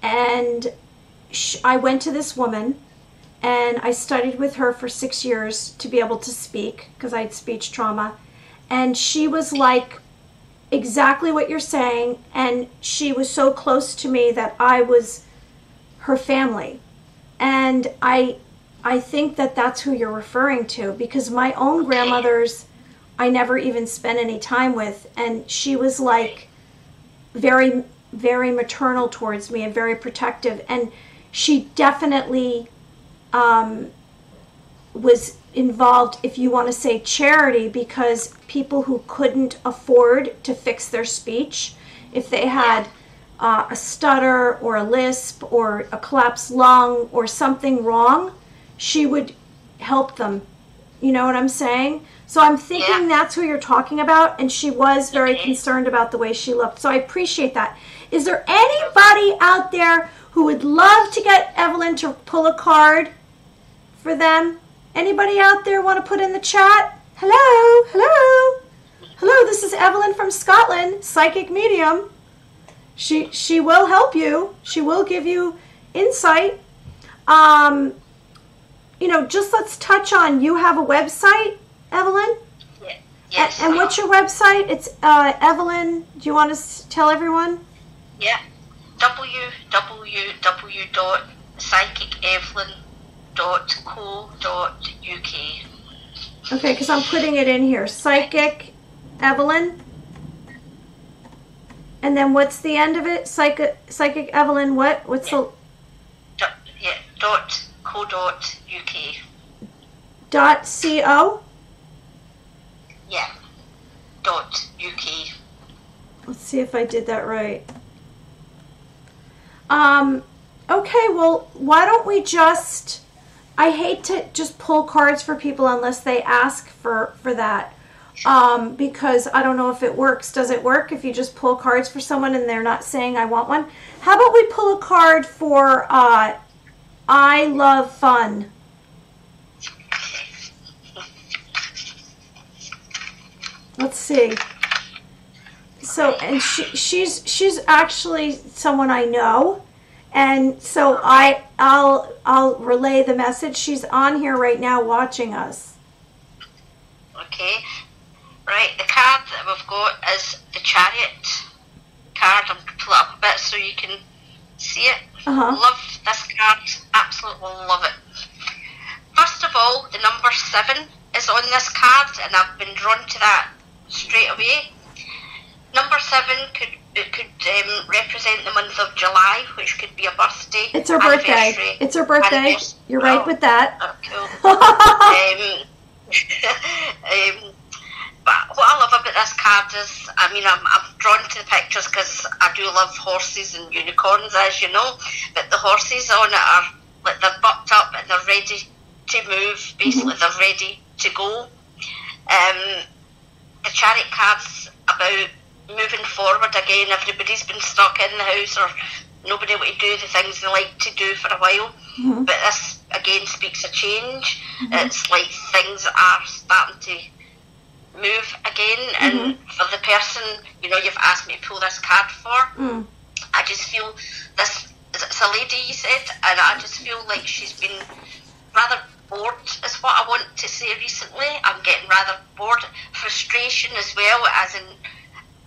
And I went to this woman, and I studied with her for 6 years to be able to speak, because I had speech trauma. And she was like exactly what you're saying, and she was so close to me that I was her family. And I think that that's who you're referring to, because my own grandmother's I never even spent any time with, and she was like very, very maternal towards me and very protective, and she definitely was involved, if you want to say charity, because people who couldn't afford to fix their speech, if they had a stutter or a lisp or a collapsed lung or something wrong, she would help them. You know what I'm saying? So I'm thinking that's who you're talking about, and she was very concerned about the way she looked. So I appreciate that. Is there anybody out there who would love to get Evelyn to pull a card for them? Anybody out there want to put in the chat? Hello? Hello? Hello, this is Evelyn from Scotland, psychic medium. She will help you. She will give you insight. Just let's touch on, you have a website, Evelyn? Yes. And what's your website? It's Evelyn, do you want to tell everyone? Yeah. www.psychicevelyn.co.uk. Okay, because I'm putting it in here. Psychic Evelyn. And then what's the end of it? Psychic Evelyn what? What's the... .co.uk. .co? Yeah. .uk. Let's see if I did that right. Okay, well, why don't we just... I hate to just pull cards for people unless they ask for that. Because I don't know if it works. Does it work if you just pull cards for someone and they're not saying I want one? How about we pull a card for I love fun? Let's see. So, and she's actually someone I know, and so I'll relay the message. She's on here right now watching us. Okay. Right, the card that we've got is the Chariot card. I'm going to pull it up a bit so you can see it. Love this card. Absolutely love it. First of all, the number 7 is on this card, and I've been drawn to that straight away. Number 7 could represent the month of July, which could be a birthday. It's her birthday. It's her birthday. You're right with that. Oh, cool. But what I love about this card is, I mean, I'm drawn to the pictures because I do love horses and unicorns, as you know, but the horses on it are, like, they're bucked up and they're ready to move, basically they're ready to go. The Chariot card's about moving forward again. Everybody's been stuck in the house or nobody able to do the things they like to do for a while, but this again speaks a change. It's like things are starting to move again, and for the person, you know, you've asked me to pull this card for, I just feel this, it's a lady, you said, and I just feel like she's been rather bored, is what I want to say recently. I'm getting rather bored. Frustration as well, as in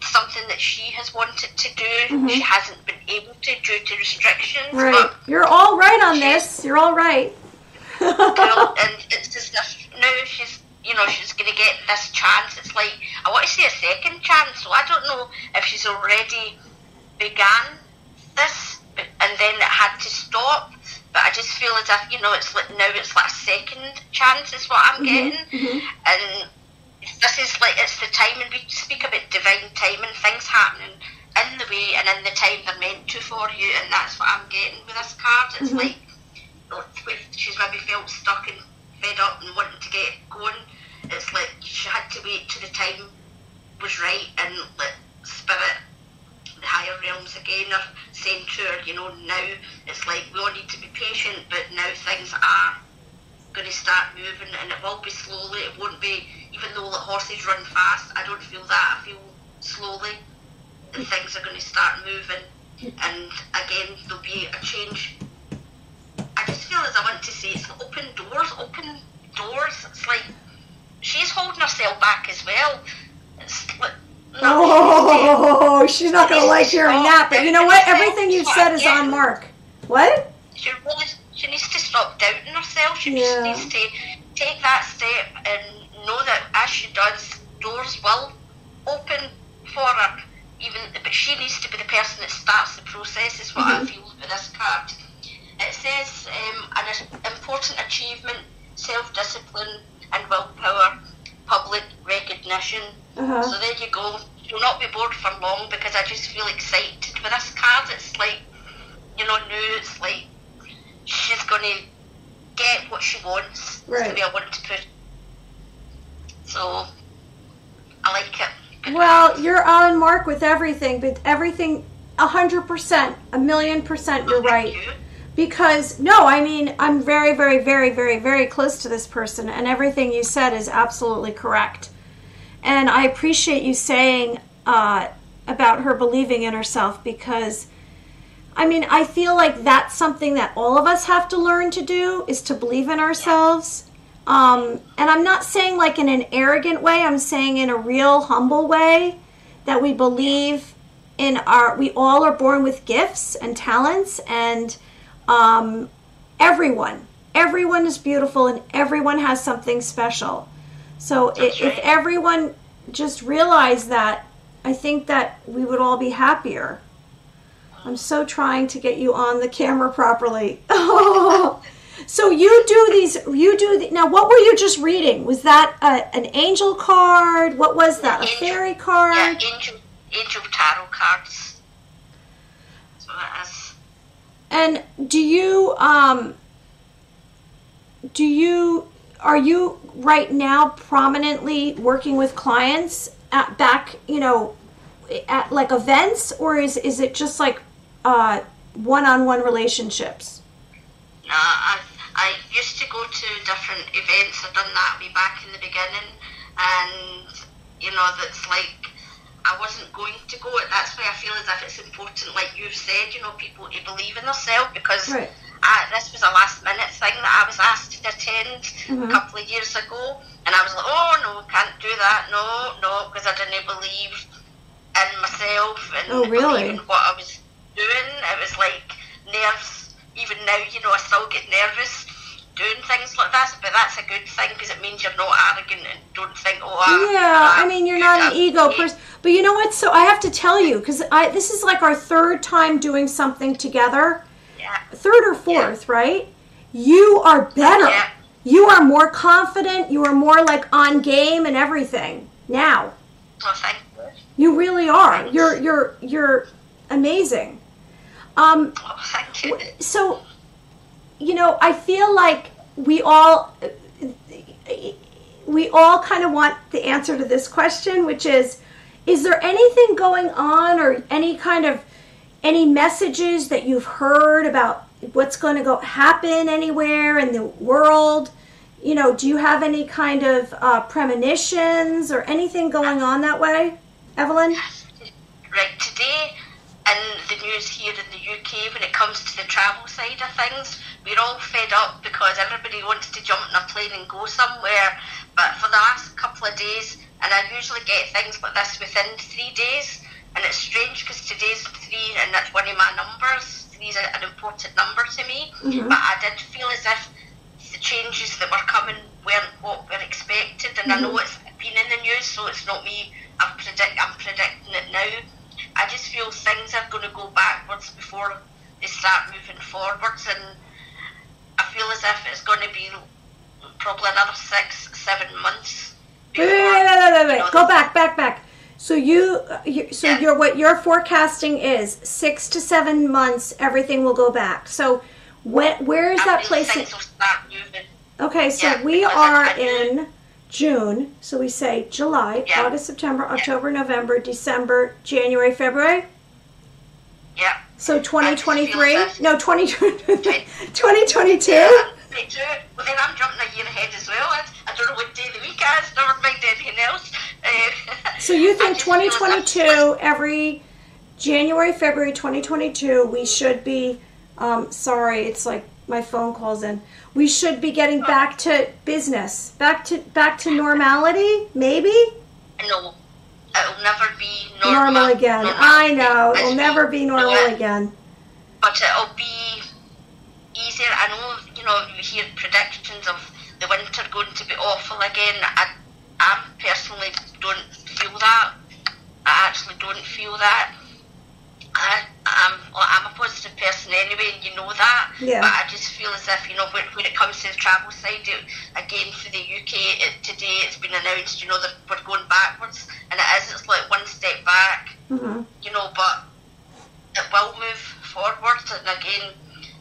something that she has wanted to do, she hasn't been able to due to restrictions. Right. But you're all right on this. You're all right. and it's as if now she's, you know, she's going to get this chance. It's like, I want to say a second chance, so I don't know if she's already began this, and then it had to stop, but I just feel as if, you know, it's like now it's like a second chance is what I'm getting, and this is like, it's the time, and we speak about divine timing, things happening in the way and in the time they're meant to for you, and that's what I'm getting with this card. It's like, she's maybe felt stuck and fed up and wanting to get going. It's like she had to wait till the time was right, and like spirit, the higher realms again are saying to her, you know, now it's like we all need to be patient, but now things are going to start moving, and it will be slowly. It won't be, even though like horses run fast, I don't feel that. I feel slowly that things are going to start moving, and again there'll be a change. I just feel as I want to say, it's open doors. It's like she's holding herself back as well. It's like, no, she's not going to like hearing that, but you know what? Everything you've said is on mark. What? She needs to stop doubting herself. She just needs to take that step and know that as she does, doors will open for her. But she needs to be the person that starts the process, is what I feel with this card. It says an important achievement, self-discipline and willpower, public recognition. So there you go. You'll not be bored for long, because I just feel excited with this card. It's like, you know, now it's like she's going to get what she wants. Right. It's going to be a want to put. So I like it. Well, you're on mark with everything, but everything 100%, 1,000,000%, you're right. You. Because, no, I mean, I'm very, very, very, very, very close to this person, and everything you said is absolutely correct. And I appreciate you saying about her believing in herself, because, I mean, I feel like that's something that all of us have to learn to do, is to believe in ourselves. And I'm not saying like in an arrogant way, I'm saying in a real humble way, that we believe in we all are born with gifts and talents, and everyone is beautiful, and everyone has something special. So if everyone just realized that, I think that we would all be happier. I'm so trying to get you on the camera properly. So now what were you just reading? Was that an angel card? What was that? A fairy card? Yeah, angel tarot cards. That's what it is. And are you right now prominently working with clients at like events, or is it just like one-on-one relationships? No, I used to go to different events. I've done that way back in the beginning, and you know, that's like I wasn't going to go. That's why I feel as if it's important, like you've said, you know, people to believe in themselves, because this was a last minute thing that I was asked to attend a couple of years ago, and I was like, oh no, can't do that, no, because I didn't believe in myself and believe in what I was doing. It was like nerves. Even now, you know, I still get nervous doing things like this, but that's a good thing, because it means you're not arrogant and don't think, I mean, you're not an ego person. But you know what? So I have to tell you, because this is like our third time doing something together. Yeah. Third or fourth, right? You are better. Yeah. You are more confident. You are more like on game and everything now. Oh, thank you. You really are. You're amazing. Thank you. So, you know, I feel like we all kind of want the answer to this question, which is there anything going on, or any messages that you've heard about what's going to happen anywhere in the world? You know, do you have any kind of premonitions or anything going on that way, Evelyn? Right, today in the news here in the UK, when it comes to the travel side of things, we're all fed up because everybody wants to jump in a plane and go somewhere. But for the last couple of days, and I usually get things like this within 3 days, and it's strange because today's 3 and that's one of my numbers. 3 is an important number to me, but I did feel as if the changes that were coming weren't what were expected, and I know it's been in the news, so it's not me. I'm predicting it now. I just feel things are going to go backwards before they start moving forwards, and I feel as if it's going to be probably another 6-7 months. Wait. Go back. So what you're forecasting is 6 to 7 months, everything will go back. So where is that place? Things will start moving. Okay, so we are in June, so we say July, August, September, October, November, December, January, February? Yeah. So 2023? No, 2022? Yeah, me too. Well, then I'm jumping a year ahead as well. I don't know what day of the week it is, never mind anything else. So you think 2022, every January, February 2022, we should be, sorry, it's like my phone calls in. We should be getting back to business, back to normality, maybe? No, it'll never be normal again. I know, it'll never be normal again. But it'll be easier. I know, you hear predictions of the winter going to be awful again. I personally don't feel that. I actually don't feel that. I'm a positive person anyway, and you know that. Yeah. But I just feel as if, when it comes to the travel side, again for the UK, today it's been announced, that we're going backwards, and it's like one step back, but it will move forward, and again,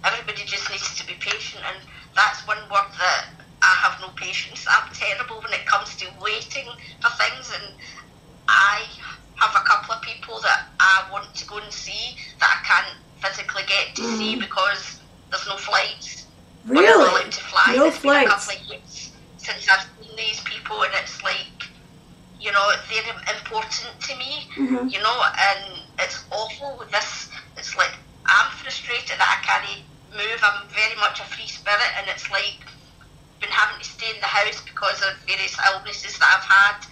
everybody just needs to be patient, and that's one word that I have no patience. I'm terrible when it comes to waiting for things, and I have a couple of people that I want to go and see that I can't physically get to see because there's no flights. Really? We're not allowed to fly. No it's flights. been a couple of years since I've seen these people, and it's like, they're important to me, and it's awful with this. It's like, I'm frustrated that I can't move. I'm very much a free spirit, and it's like, been having to stay in the house because of various illnesses that I've had,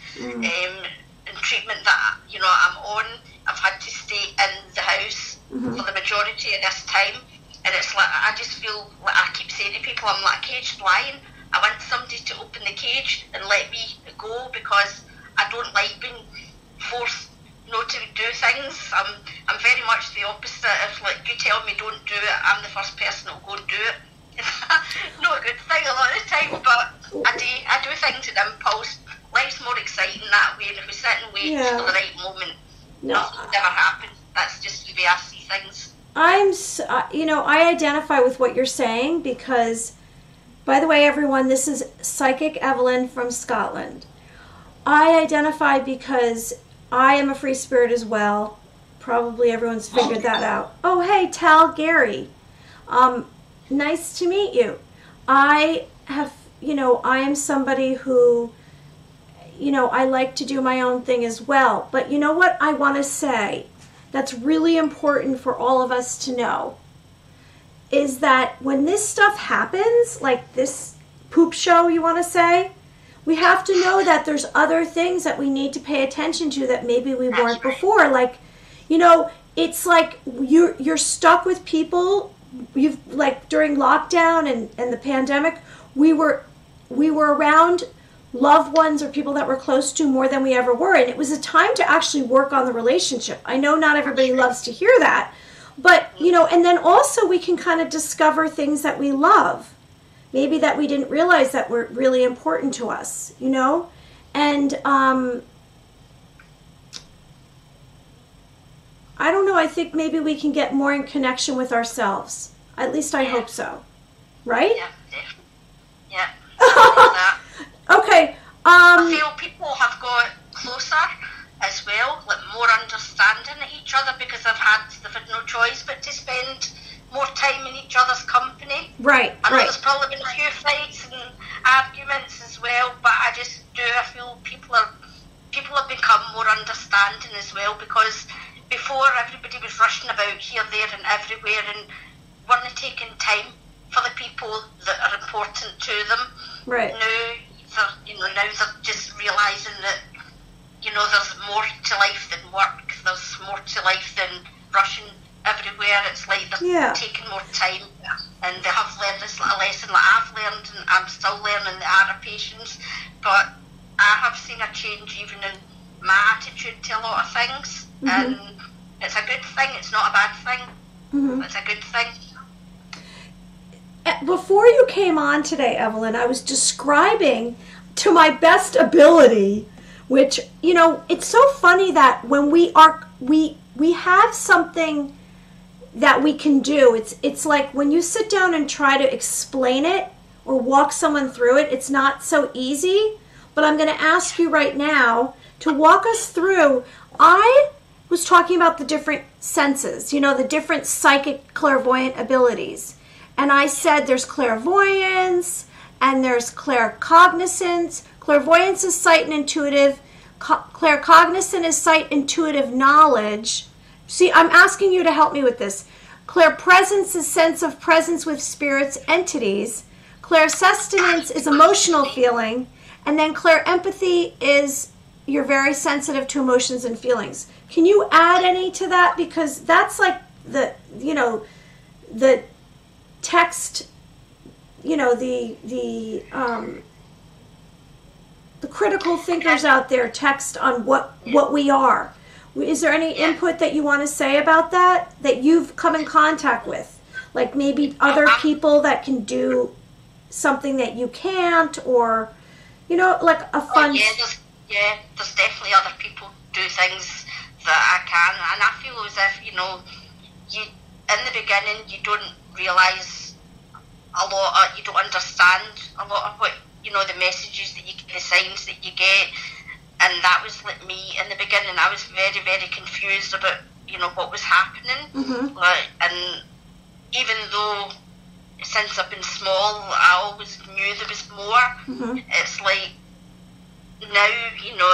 and treatment that I'm on. I've had to stay in the house for the majority of this time, and it's like, I just feel like I keep saying to people, I'm like a caged lion. I want somebody to open the cage and let me go, because I don't like being forced not to do things. I'm very much the opposite. If you tell me don't do it, I'm the first person that'll go and do it. Not a good thing a lot of the time, but I do things in impulse. Life's more exciting that way, and if we sit and wait for the right moment, nothing ever happens. That's just the way I see things. I identify with what you're saying because, by the way, everyone, this is Psychic Evelyn from Scotland. I identify because I am a free spirit as well. Probably everyone's figured that out. Oh, hey, Tal Gary. Nice to meet you. I am somebody who, I like to do my own thing as well. But you know what I want to say that's really important for all of us to know is that when this stuff happens, like this poop show, you want to say, we have to know that there's other things that we need to pay attention to that maybe we weren't before. Like, it's like you're stuck with people. You've, like, during lockdown and the pandemic, we were around loved ones or people that we're close to more than we ever were, and it was a time to actually work on the relationship. I know not everybody loves to hear that, but and then also we can kind of discover things that we love, maybe that we didn't realize that were really important to us, and I don't know, I think maybe we can get more in connection with ourselves. At least I hope so. Right? Yeah, definitely. Yeah. Okay. I feel people have got closer as well, like more understanding of each other, because they've had no choice but to spend more time in each other's arguments as well, but I feel people have become more understanding as well, because before everybody was rushing about here, there and everywhere and weren't taking time for the people that are important to them. Right. Now they're just realising that, there's more to life than work, there's more to life than rushing everywhere. It's like they're taking more time, and they have learned this little lesson that I've learned, and I'm still learning, the art of patience. But I have seen a change even in my attitude to a lot of things, and it's a good thing. It's not a bad thing. It's a good thing. Before you came on today, Evelyn, I was describing to my best ability, which, it's so funny that when we have something that we can do, it's like when you sit down and try to explain it or walk someone through it, it's not so easy. But I'm going to ask you right now to walk us through. I was talking about the different senses, the different psychic clairvoyant abilities. And I said there's clairvoyance and there's claircognizance. Clairvoyance is sight and intuitive. Claircognizant is sight, intuitive knowledge. See, I'm asking you to help me with this. Clairpresence is sense of presence with spirits, entities. Clairsustenance is emotional feeling. And then clairempathy is you're very sensitive to emotions and feelings. Can you add any to that? Because that's like the text, the critical thinkers out there text on what we are. Is there any input that you want to say about that you've come in contact with? Like maybe other people that can do something that you can't, or, like a fun... There's definitely other people do things that I can, and I feel as if, you in the beginning you don't realise you don't understand a lot of what, the messages that you get, the signs that you get. And that was like me in the beginning. I was very, very confused about, what was happening. And even though since I've been small, I always knew there was more. It's like now,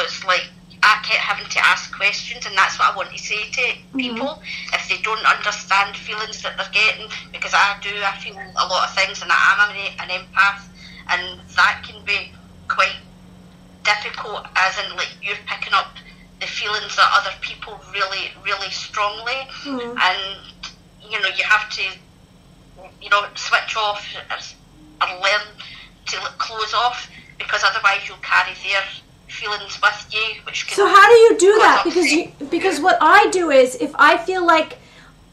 it's like I kept having to ask questions, and that's what I want to say to people if they don't understand feelings that they're getting, because I feel a lot of things, and I am an empath, and that can be quite difficult, as in like you're picking up the feelings of other people really, really strongly, and you have to switch off or learn to close off, because otherwise you'll carry their feelings with you, which can... So how do you do that? Because what I do is, if I feel like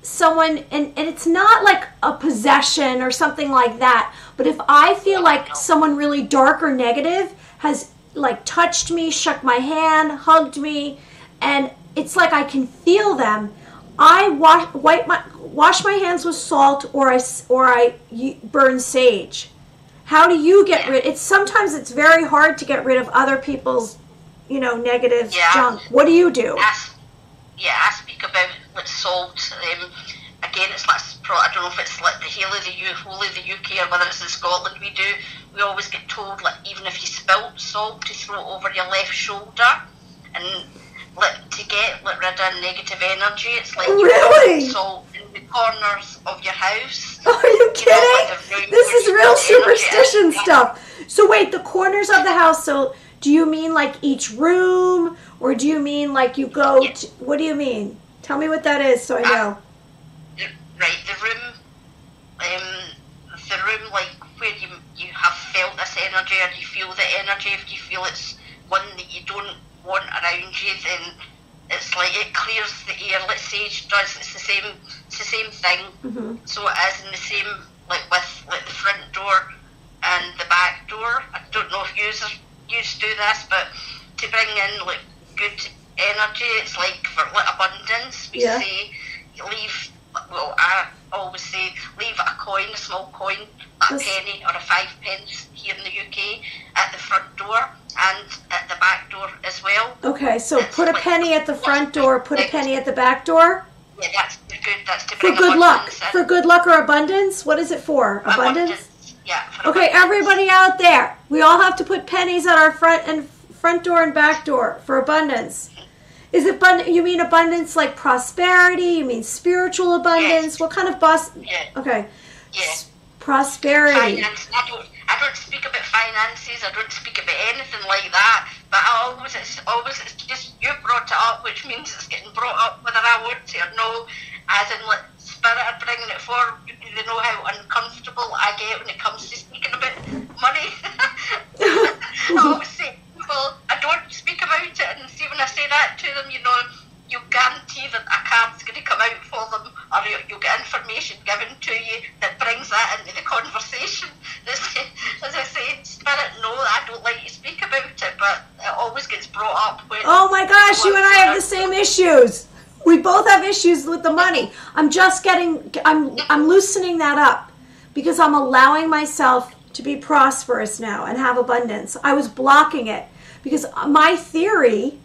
someone, and it's not like a possession or something like that, but if I feel like someone really dark or negative has like touched me, shook my hand, hugged me, and it's like I can feel them, I wash my hands with salt, or I burn sage. How do you get rid? Sometimes it's very hard to get rid of other people's, negative junk. What do you do? I speak about like salt. Again, it's like, I don't know if it's like the whole of the UK, or whether it's in Scotland. We always get told, like, even if you spilt salt, to throw it over your left shoulder, and to get rid of negative energy. It's like you put salt in the corners of your house. Are you kidding? This is real superstition stuff. So wait, the corners of the house. So do you mean like each room, or do you mean like you go? What do you mean? Tell me what that is, so I know. Right, the room like where you have felt this energy, or you feel the energy. If you feel it's one that you don't want around you, then it's like it clears the air, like sage does. It's the same thing. So it is in the same, like with like the front door and the back door. I don't know if you do this, but to bring in like good energy, it's like for like abundance. We say I always say leave a coin, a small coin, a penny or a 5 pence here in the UK at the front door and at the back door as well. Okay, so put a penny at the front door, put a penny at the back door? Yeah, that's good. That's to bring for good luck. In. For good luck or abundance? What is it for? Abundance? Yeah, for Okay, abundance. everybody out there, we all have to put pennies at our front door and back door for abundance. Is it you mean abundance like prosperity? You mean spiritual abundance? Yes. What kind of Yeah. Okay. Yeah. Prosperity. Finance. I don't speak about finances. I don't speak about anything like that. But it's just you brought it up, which means it's getting brought up whether I want to or no. As in, like, spirit are bringing it forward. They know how uncomfortable I get when it comes to speaking about money. I always say, well, I don't speak about it, and see when I say that to them, you guarantee that a card's going to come out for them, or you'll get information given to you that brings that into the conversation. As I say, spirit, no, I don't like to speak about it, but it always gets brought up. Oh my gosh, you and I have the same issues. We both have issues with the money. I'm loosening that up because I'm allowing myself to be prosperous now and have abundance. I was blocking it because my theory,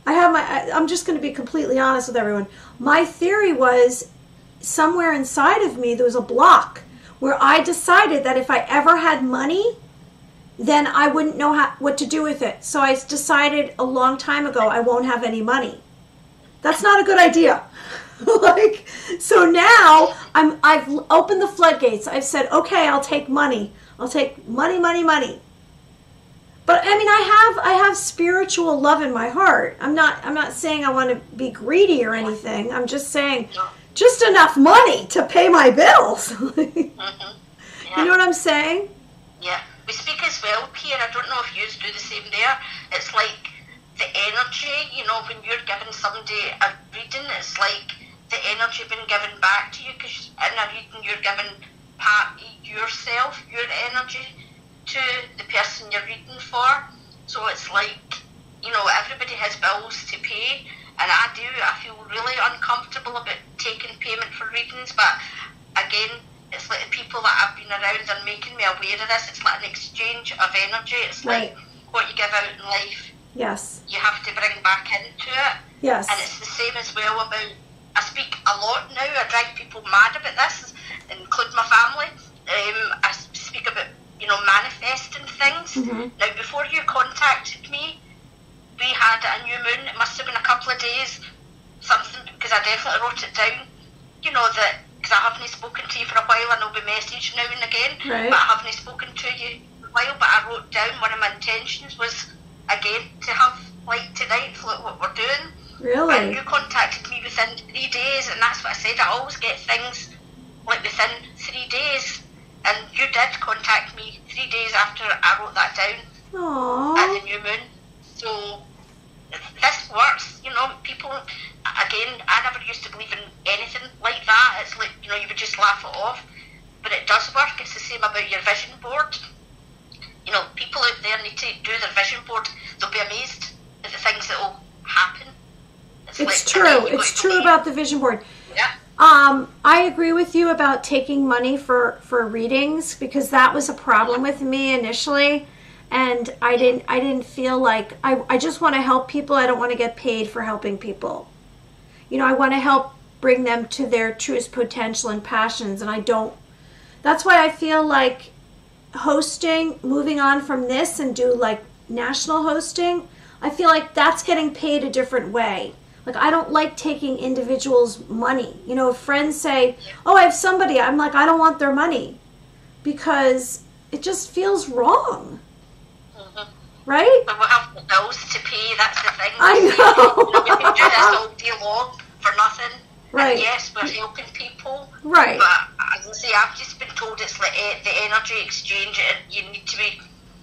I'm just going to be completely honest with everyone. My theory was somewhere inside of me there was a block where I decided that if I ever had money, then I wouldn't know what to do with it. So I decided a long time ago I won't have any money. That's not a good idea. So now I've opened the floodgates. I've said, okay, I'll take money. I'll take money. But I mean, I have spiritual love in my heart. I'm not saying I want to be greedy or anything. I'm just saying just enough money to pay my bills. Yeah. You know what I'm saying? Yeah. We speak as well, Pierre. I don't know if you do the same there. It's like the energy, when you're giving somebody a reading, it's like the energy being given back to you, because in a reading you're giving part of yourself, your energy, to the person you're reading for. So it's like, everybody has bills to pay, and I feel really uncomfortable about taking payment for readings, but again, it's like the people that I've been around are making me aware of this. It's like an exchange of energy. It's like what you give out in life, yes, you have to bring back into it. Yes. And it's the same as well about, I speak a lot now, I drive people mad about this, including my family. I speak about, manifesting things. Mm-hmm. Now, before you contacted me, we had a new moon. It must have been a couple of days, something, because I definitely wrote it down, because I haven't spoken to you for a while, and I'll be messaging now and again, right. But I haven't spoken to you for a while, but I wrote down one of my intentions was, again, to have, like tonight, like what we're doing. Really? And you contacted me within 3 days, and that's what I said, I always get things, like, within 3 days, and you did contact me 3 days after I wrote that down. Aww. At the new moon. So, this works, people, again, I never used to believe in anything like that. It's like, you would just laugh it off, but it does work. It's the same about your vision board. People out there need to do their vision board. They'll be amazed at the things that will happen. It's true. It's true about the vision board. Yeah. I agree with you about taking money for readings, because that was a problem with me initially. And I didn't feel like, I just want to help people. I don't want to get paid for helping people. I want to help bring them to their truest potential and passions. And that's why I feel like hosting, moving on from this and do like national hosting, I feel like that's getting paid a different way. Like, I don't like taking individuals' money. If friends say, oh, I have somebody, I'm like, I don't want their money, because it just feels wrong. Right? But we have the bills to pay, that's the thing. I know. We can do this all day long for nothing. Right. And yes, we're helping people. Right. But as I say, I've just been told it's like the energy exchange, you need to be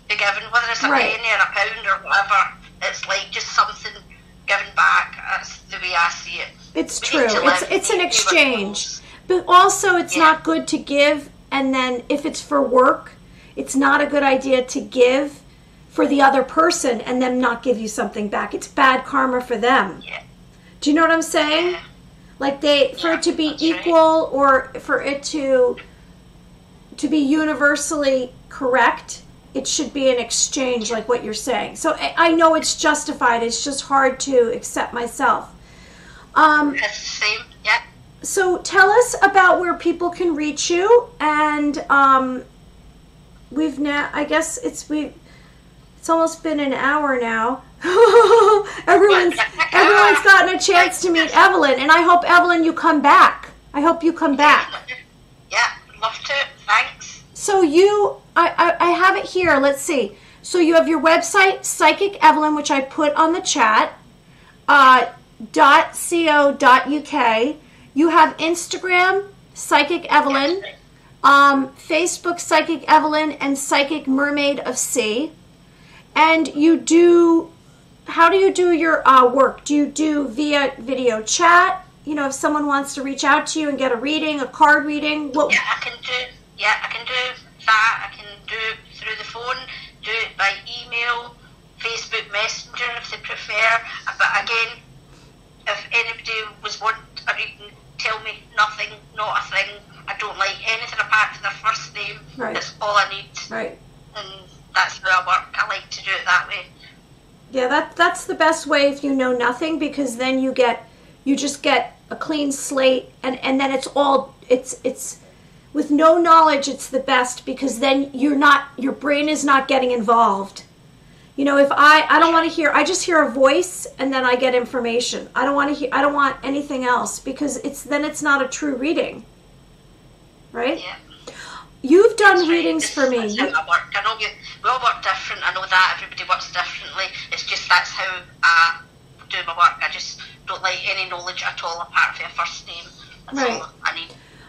given, whether it's a penny or a pound or whatever, it's like just something given back. That's the way I see it. It's true. It's an exchange. But also, it's not good to give, and then if it's for work, it's not a good idea to give for the other person and them not give you something back. It's bad karma for them. Yeah. Do you know what I'm saying? Yeah. Like for it to be equal, or for it to be universally correct, it should be an exchange, like what you're saying. So I know it's justified. It's just hard to accept myself. That's the same. Yeah. So tell us about where people can reach you, and we've now, I guess it's almost been an hour now. everyone's gotten a chance to meet Evelyn, and I hope, Evelyn, you come back. I hope you come back. Yeah, love to. Thanks. So I have it here. Let's see. So you have your website, Psychic Evelyn, which I put on the chat, .co.uk. You have Instagram, Psychic Evelyn, Facebook, Psychic Evelyn, and Psychic Mermaid of Sea. And how do you do your work? Do you do via video chat? You know, if someone wants to reach out to you and get a reading, a card reading? Yeah, I can do that. I can do it through the phone, do it by email, Facebook Messenger if they prefer. But again, if anybody was wanting a reading, tell me nothing, not a thing. I don't like anything apart from their first name. Right. That's all I need. Right. And that's how I work. I like to do it that way. Yeah, that's the best way if you know nothing, because then you just get a clean slate, and then it's with no knowledge, it's the best, because then your brain is not getting involved. You know, if I don't want to hear, I just hear a voice and then I get information. I don't want anything else, because it's not a true reading. Right? Yeah. You've done readings for me. That's how I work. I know we all work different. I know that everybody works differently. It's just that's how I do my work. I just don't like any knowledge at all apart from a first name. That's all I need.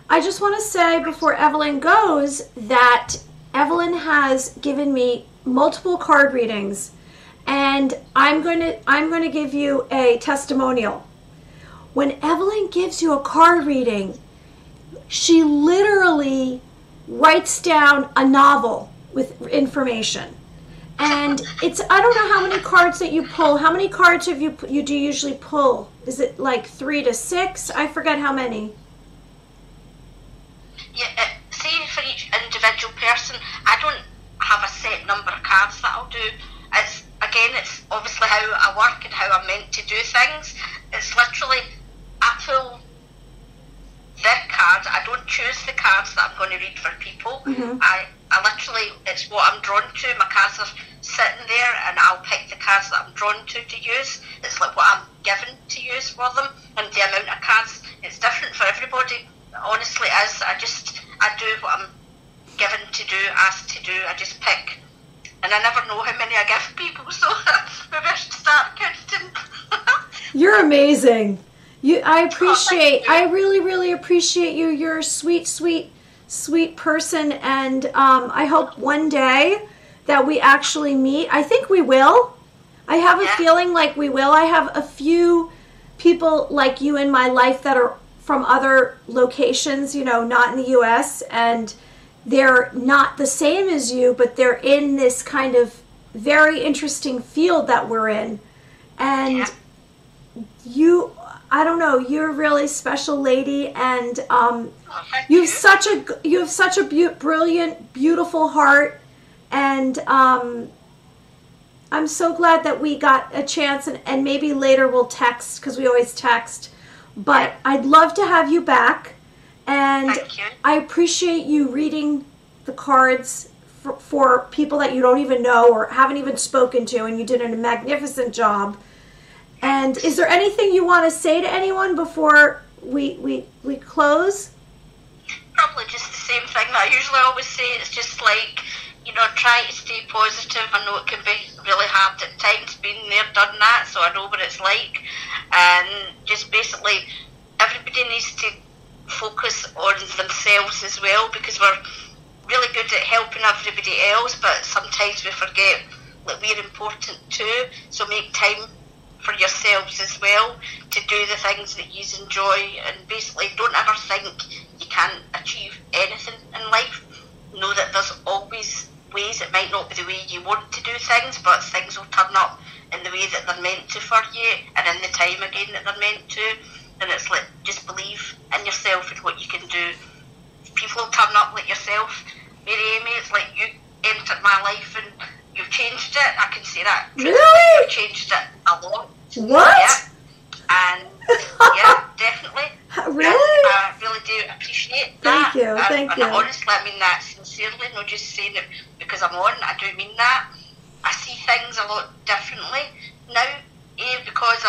I just want to say before Evelyn goes that Evelyn has given me multiple card readings, and I'm going to give you a testimonial. When Evelyn gives you a card reading, she literally writes down a novel with information. And I don't know how many cards that you pull. How many cards do you usually pull? Is it like 3 to 6? I forget how many. Yeah, see, for each individual person, I don't have a set number of cards that I'll do. It's obviously how I work and how I'm meant to do things. It's literally, I pull their cards. I don't choose the cards that I'm going to read for people. Mm-hmm. I literally, it's what I'm drawn to. My cards are sitting there, and I'll pick the cards that I'm drawn to use. It's like what I'm given to use for them, and the amount of cards, it's different for everybody. Honestly, it is. I do what I'm given to do, asked to do. I just pick, and I never know how many I give people, so maybe I should start counting. You're amazing. I really, really appreciate you. You're a sweet, sweet, sweet person, and I hope one day that we actually meet. I think we will. I have a feeling like we will. I have a few people like you in my life that are from other locations, not in the U.S., and they're not the same as you, but they're in this kind of very interesting field that we're in. And I don't know, you're a really special lady, and you have such a brilliant, beautiful heart, and I'm so glad that we got a chance, and maybe later we'll text, because we always text, but I'd love to have you back, and I appreciate you reading the cards for people that you don't even know or haven't even spoken to, and you did a magnificent job. And is there anything you want to say to anyone before we close? Probably just the same thing that I usually always say. It's just like, try to stay positive. I know it can be really hard at times, been there, done that, so I know what it's like. And just basically, everybody needs to focus on themselves as well, because we're really good at helping everybody else, but sometimes we forget that we're important too. So make time for yourselves as well to do the things that you enjoy, and basically don't ever think you can't achieve anything in life. Know that there's always ways. It might not be the way you want to do things, but things will turn up in the way that they're meant to for you, and in the time again that they're meant to. And it's like, just believe in yourself and what you can do. People will turn up like yourself, Mary Amy. It's like you entered my life and you've changed it. I can say that. Really? You've changed it a lot. What? Yeah. And definitely. Really? And I really do appreciate that. Thank you. And honestly, I mean that sincerely. Not just saying it because I'm on. I do mean that. I see things a lot differently now, because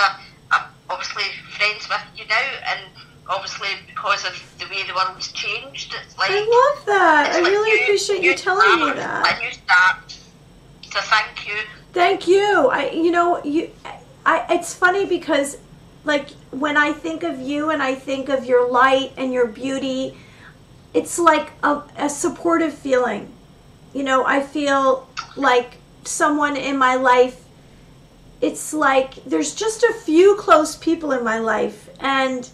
I'm obviously friends with you now, and obviously because of the way the world's changed. It's like, I love that. I really appreciate you telling me that. A new start. So thank you. Thank you. It's funny because, like, when I think of you and I think of your light and your beauty, it's like a supportive feeling. You know, I feel like someone in my life, it's like there's just a few close people in my life, and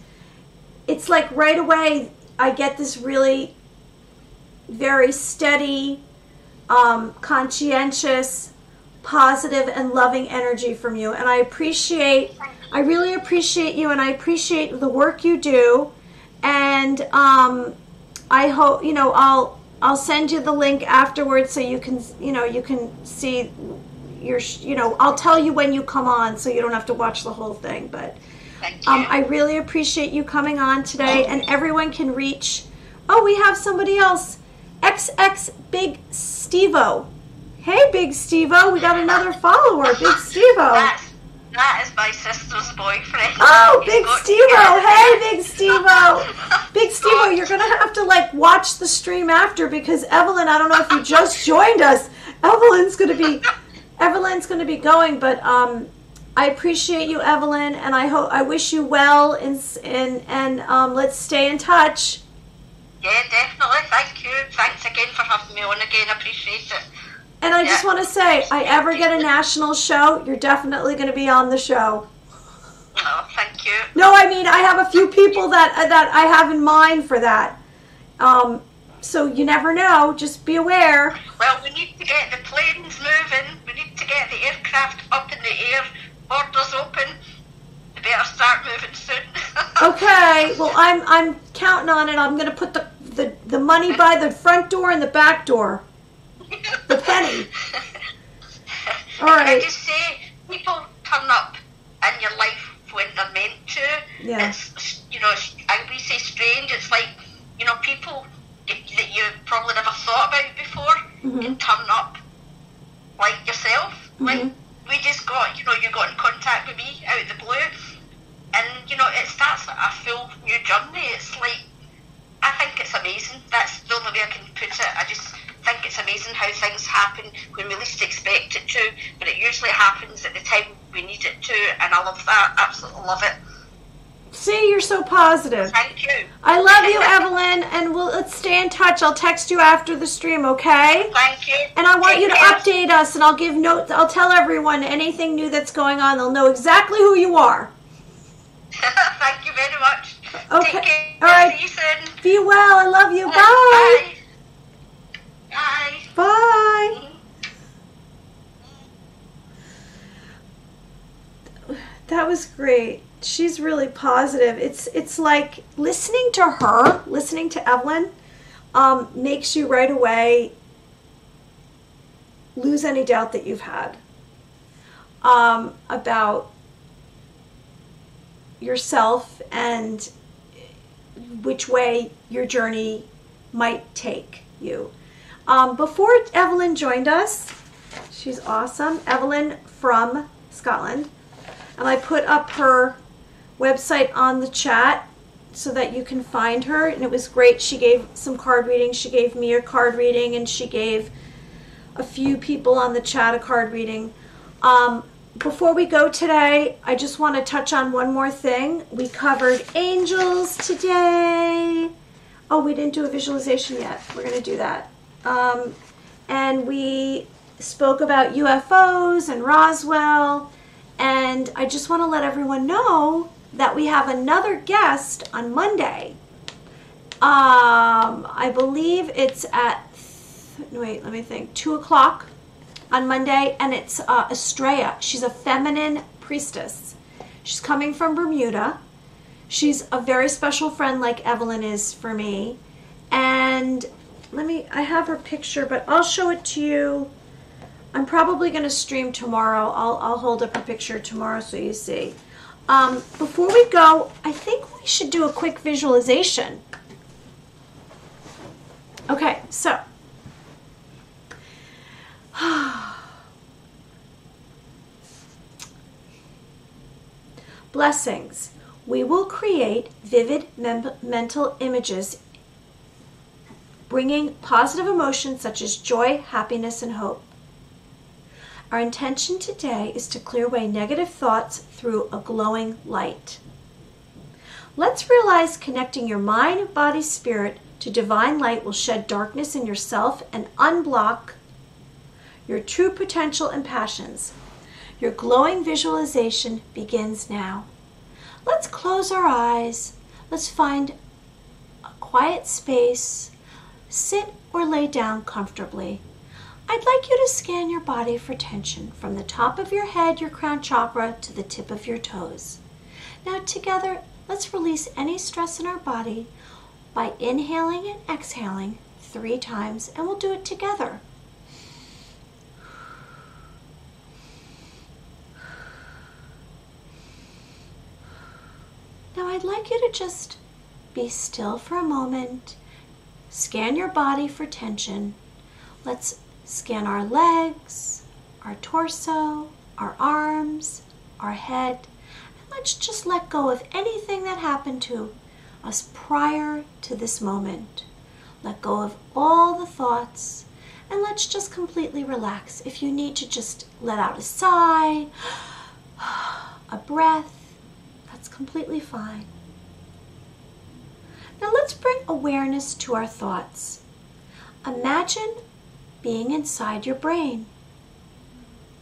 it's like right away I get this really very steady, conscientious, positive, and loving energy from you. And I really appreciate you, and I appreciate the work you do. And I hope, I'll send you the link afterwards so you can see I'll tell you when you come on so you don't have to watch the whole thing. But I really appreciate you coming on today, and everyone can reach. Oh, we have somebody else. XX Big Stevo. Hey, Big Stevo, we got another follower, Big Stevo. That is my sister's boyfriend. Oh, Big Stevo. Hey, Big Stevo. Big Stevo, you're going to have to, watch the stream after, because Evelyn, I don't know if you just joined us. Evelyn's going to be going, but I appreciate you, Evelyn, and I wish you well, and let's stay in touch. Yeah, definitely. Thank you. Thanks again for having me on again. I appreciate it. And I just want to say, I ever get a national show, you're definitely going to be on the show. Oh, thank you. No, I mean, I have a few people that I have in mind for that. So you never know. Just be aware. Well, we need to get the planes moving. We need to get the aircraft up in the air. Borders open. We better start moving soon. Okay. Well, I'm counting on it. I'm going to put the money by the front door and the back door. The penny. All right. Can I just say, people turn up in your life when they're meant to. Yeah. It's, we say strange. It's like, people that you probably never thought about before can turn up, like yourself. Mm-hmm. Like, we just got, you got in contact with me out of the blue, and, it starts a full new journey. It's like, I think it's amazing. That's the only way I can put it. I just think it's amazing how things happen when we least expect it to, but it usually happens at the time we need it to, and I love that. Absolutely love it. See, you're so positive. Thank you. I love you, Evelyn, and let's stay in touch. I'll text you after the stream, okay? Thank you. And I want you to update us, and I'll give notes. I'll tell everyone anything new that's going on. They'll know exactly who you are. Thank you very much. Okay. Take care. All right. See you soon. Be well. I love you. Bye. Bye. Bye. That was great. She's really positive. It's like listening to her, listening to Evelyn, makes you right away lose any doubt that you've had about yourself and which way your journey might take you. Before Evelyn joined us, she's awesome, Evelyn from Scotland, and I put up her website on the chat so that you can find her, and it was great. She gave some card readings. She gave me a card reading, and she gave a few people on the chat a card reading. Before we go today, I just want to touch on one more thing. We covered angels today. Oh, we didn't do a visualization yet. We're going to do that. And we spoke about UFOs and Roswell. And I just want to let everyone know that we have another guest on Monday. I believe it's at, 2 o'clock on Monday, and it's Estrella. She's a feminine priestess. She's coming from Bermuda. She's a very special friend like Evelyn is for me. And I have her picture, but I'll show it to you. I'm probably going to stream tomorrow. I'll hold up a picture tomorrow so you see. Before we go, I think we should do a quick visualization. Okay, so Blessings. We will create vivid mental images bringing positive emotions such as joy, happiness, and hope. Our intention today is to clear away negative thoughts through a glowing light. Let's realize connecting your mind, body, spirit to divine light will shed darkness in yourself and unblock your true potential and passions. Your glowing visualization begins now. Let's close our eyes. Let's find a quiet space. Sit or lay down comfortably. I'd like you to scan your body for tension from the top of your head, your crown chakra, to the tip of your toes. Now together, let's release any stress in our body by inhaling and exhaling 3 times, and we'll do it together. Now I'd like you to just be still for a moment. Scan your body for tension. Let's scan our legs, our torso, our arms, our head. And let's just let go of anything that happened to us prior to this moment. Let go of all the thoughts and let's just completely relax. If you need to just let out a sigh, a breath, that's completely fine. Now let's bring awareness to our thoughts. Imagine being inside your brain.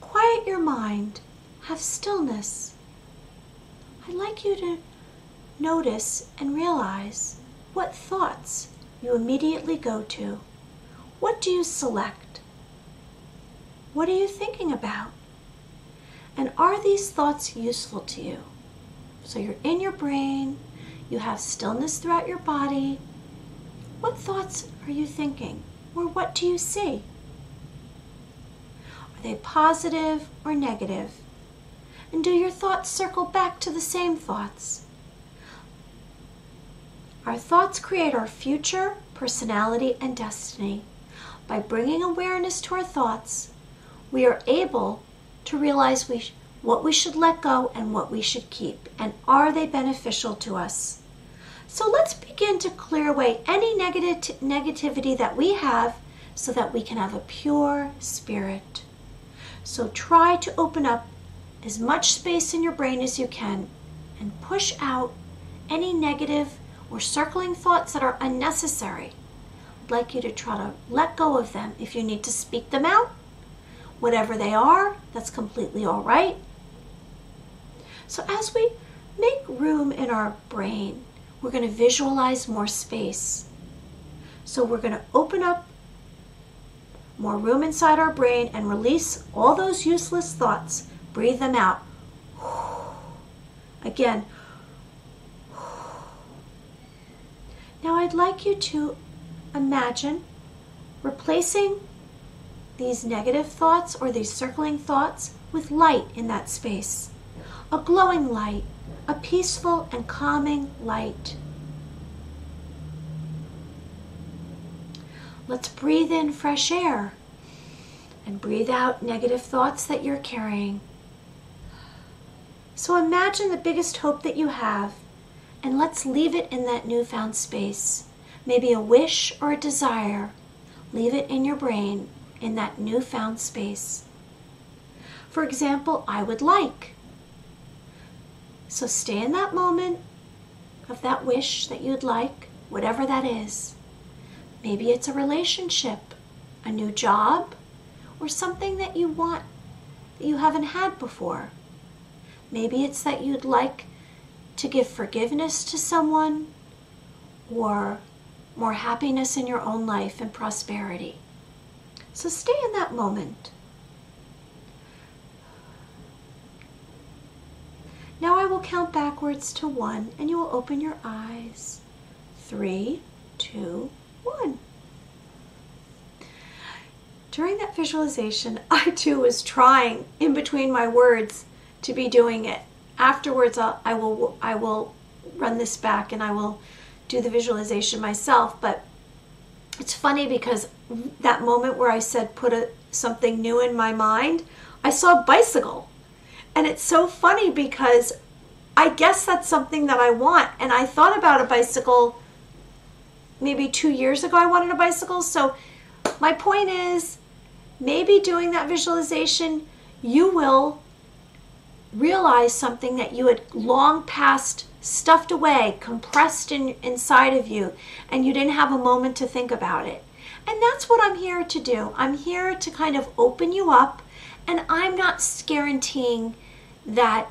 Quiet your mind. Have stillness. I'd like you to notice and realize what thoughts you immediately go to. What do you select? What are you thinking about? And are these thoughts useful to you? So you're in your brain, you have stillness throughout your body. What thoughts are you thinking? Or what do you see? Are they positive or negative? And do your thoughts circle back to the same thoughts? Our thoughts create our future, personality, and destiny. By bringing awareness to our thoughts, we are able to realize what we should let go and what we should keep, and are they beneficial to us? So let's begin to clear away any negativity that we have so that we can have a pure spirit. So try to open up as much space in your brain as you can and push out any negative or circling thoughts that are unnecessary. I'd like you to try to let go of them. If you need to speak them out, whatever they are, that's completely all right. So as we make room in our brain, we're going to visualize more space. So we're going to open up more room inside our brain and release all those useless thoughts. Breathe them out. Again. Now I'd like you to imagine replacing these negative thoughts or these circling thoughts with light in that space. A glowing light, a peaceful and calming light. Let's breathe in fresh air and breathe out negative thoughts that you're carrying. So imagine the biggest hope that you have, and let's leave it in that newfound space. Maybe a wish or a desire. Leave it in your brain in that newfound space. For example, I would like. So stay in that moment of that wish that you'd like, whatever that is. Maybe it's a relationship, a new job, or something that you want that you haven't had before. Maybe it's that you'd like to give forgiveness to someone, or more happiness in your own life and prosperity. So stay in that moment. Now I will count backwards to 1, and you will open your eyes. 3, 2, 1. During that visualization, I too was trying in between my words to be doing it. Afterwards, I will run this back and I will do the visualization myself. But it's funny because that moment where I said put a something new in my mind, I saw a bicycle. And it's so funny because I guess that's something that I want. And I thought about a bicycle maybe 2 years ago. I wanted a bicycle. So my point is, maybe doing that visualization, you will realize something that you had long past stuffed away, compressed inside of you, and you didn't have a moment to think about it. And that's what I'm here to do. I'm here to kind of open you up, and I'm not guaranteeing that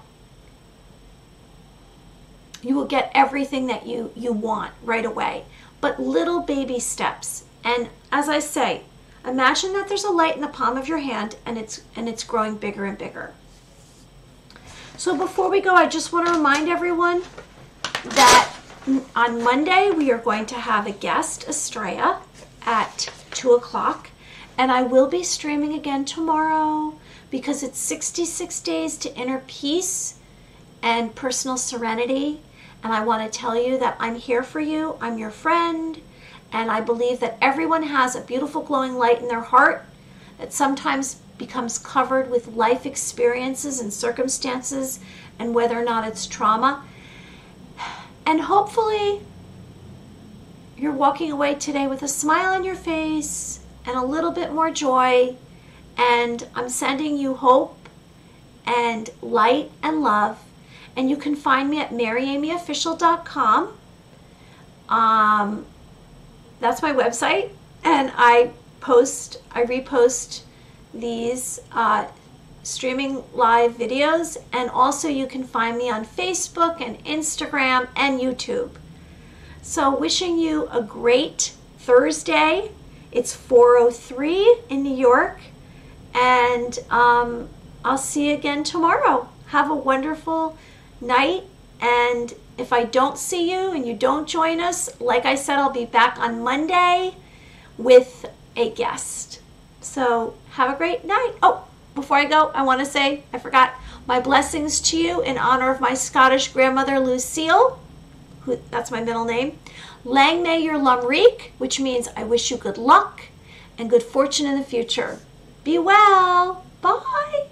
you will get everything that you want right away, but little baby steps. And as I say, imagine that there's a light in the palm of your hand, and it's growing bigger and bigger. So before we go, I just want to remind everyone that on Monday we are going to have a guest, Estrella, at 2 o'clock, and I will be streaming again tomorrow because it's 66 days to inner peace and personal serenity. And I want to tell you that I'm here for you. I'm your friend. And I believe that everyone has a beautiful glowing light in their heart that sometimes becomes covered with life experiences and circumstances, and whether or not it's trauma. And hopefully you're walking away today with a smile on your face and a little bit more joy. And I'm sending you hope and light and love. And you can find me at maryamyofficial.com. That's my website. And I repost these streaming live videos. And also you can find me on Facebook and Instagram and YouTube. So wishing you a great Thursday. It's 4:03 in New York. And I'll see you again tomorrow. Have a wonderful night. And if I don't see you and you don't join us, like I said, I'll be back on Monday with a guest. So have a great night. Oh, before I go, I want to say, I forgot, my blessings to you in honor of my Scottish grandmother, Lucille, that's my middle name. Lang may your Lamric, which means I wish you good luck and good fortune in the future. Be well. Bye.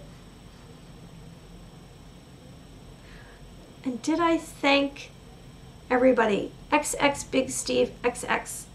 And did I thank everybody? XX Big Steve XX.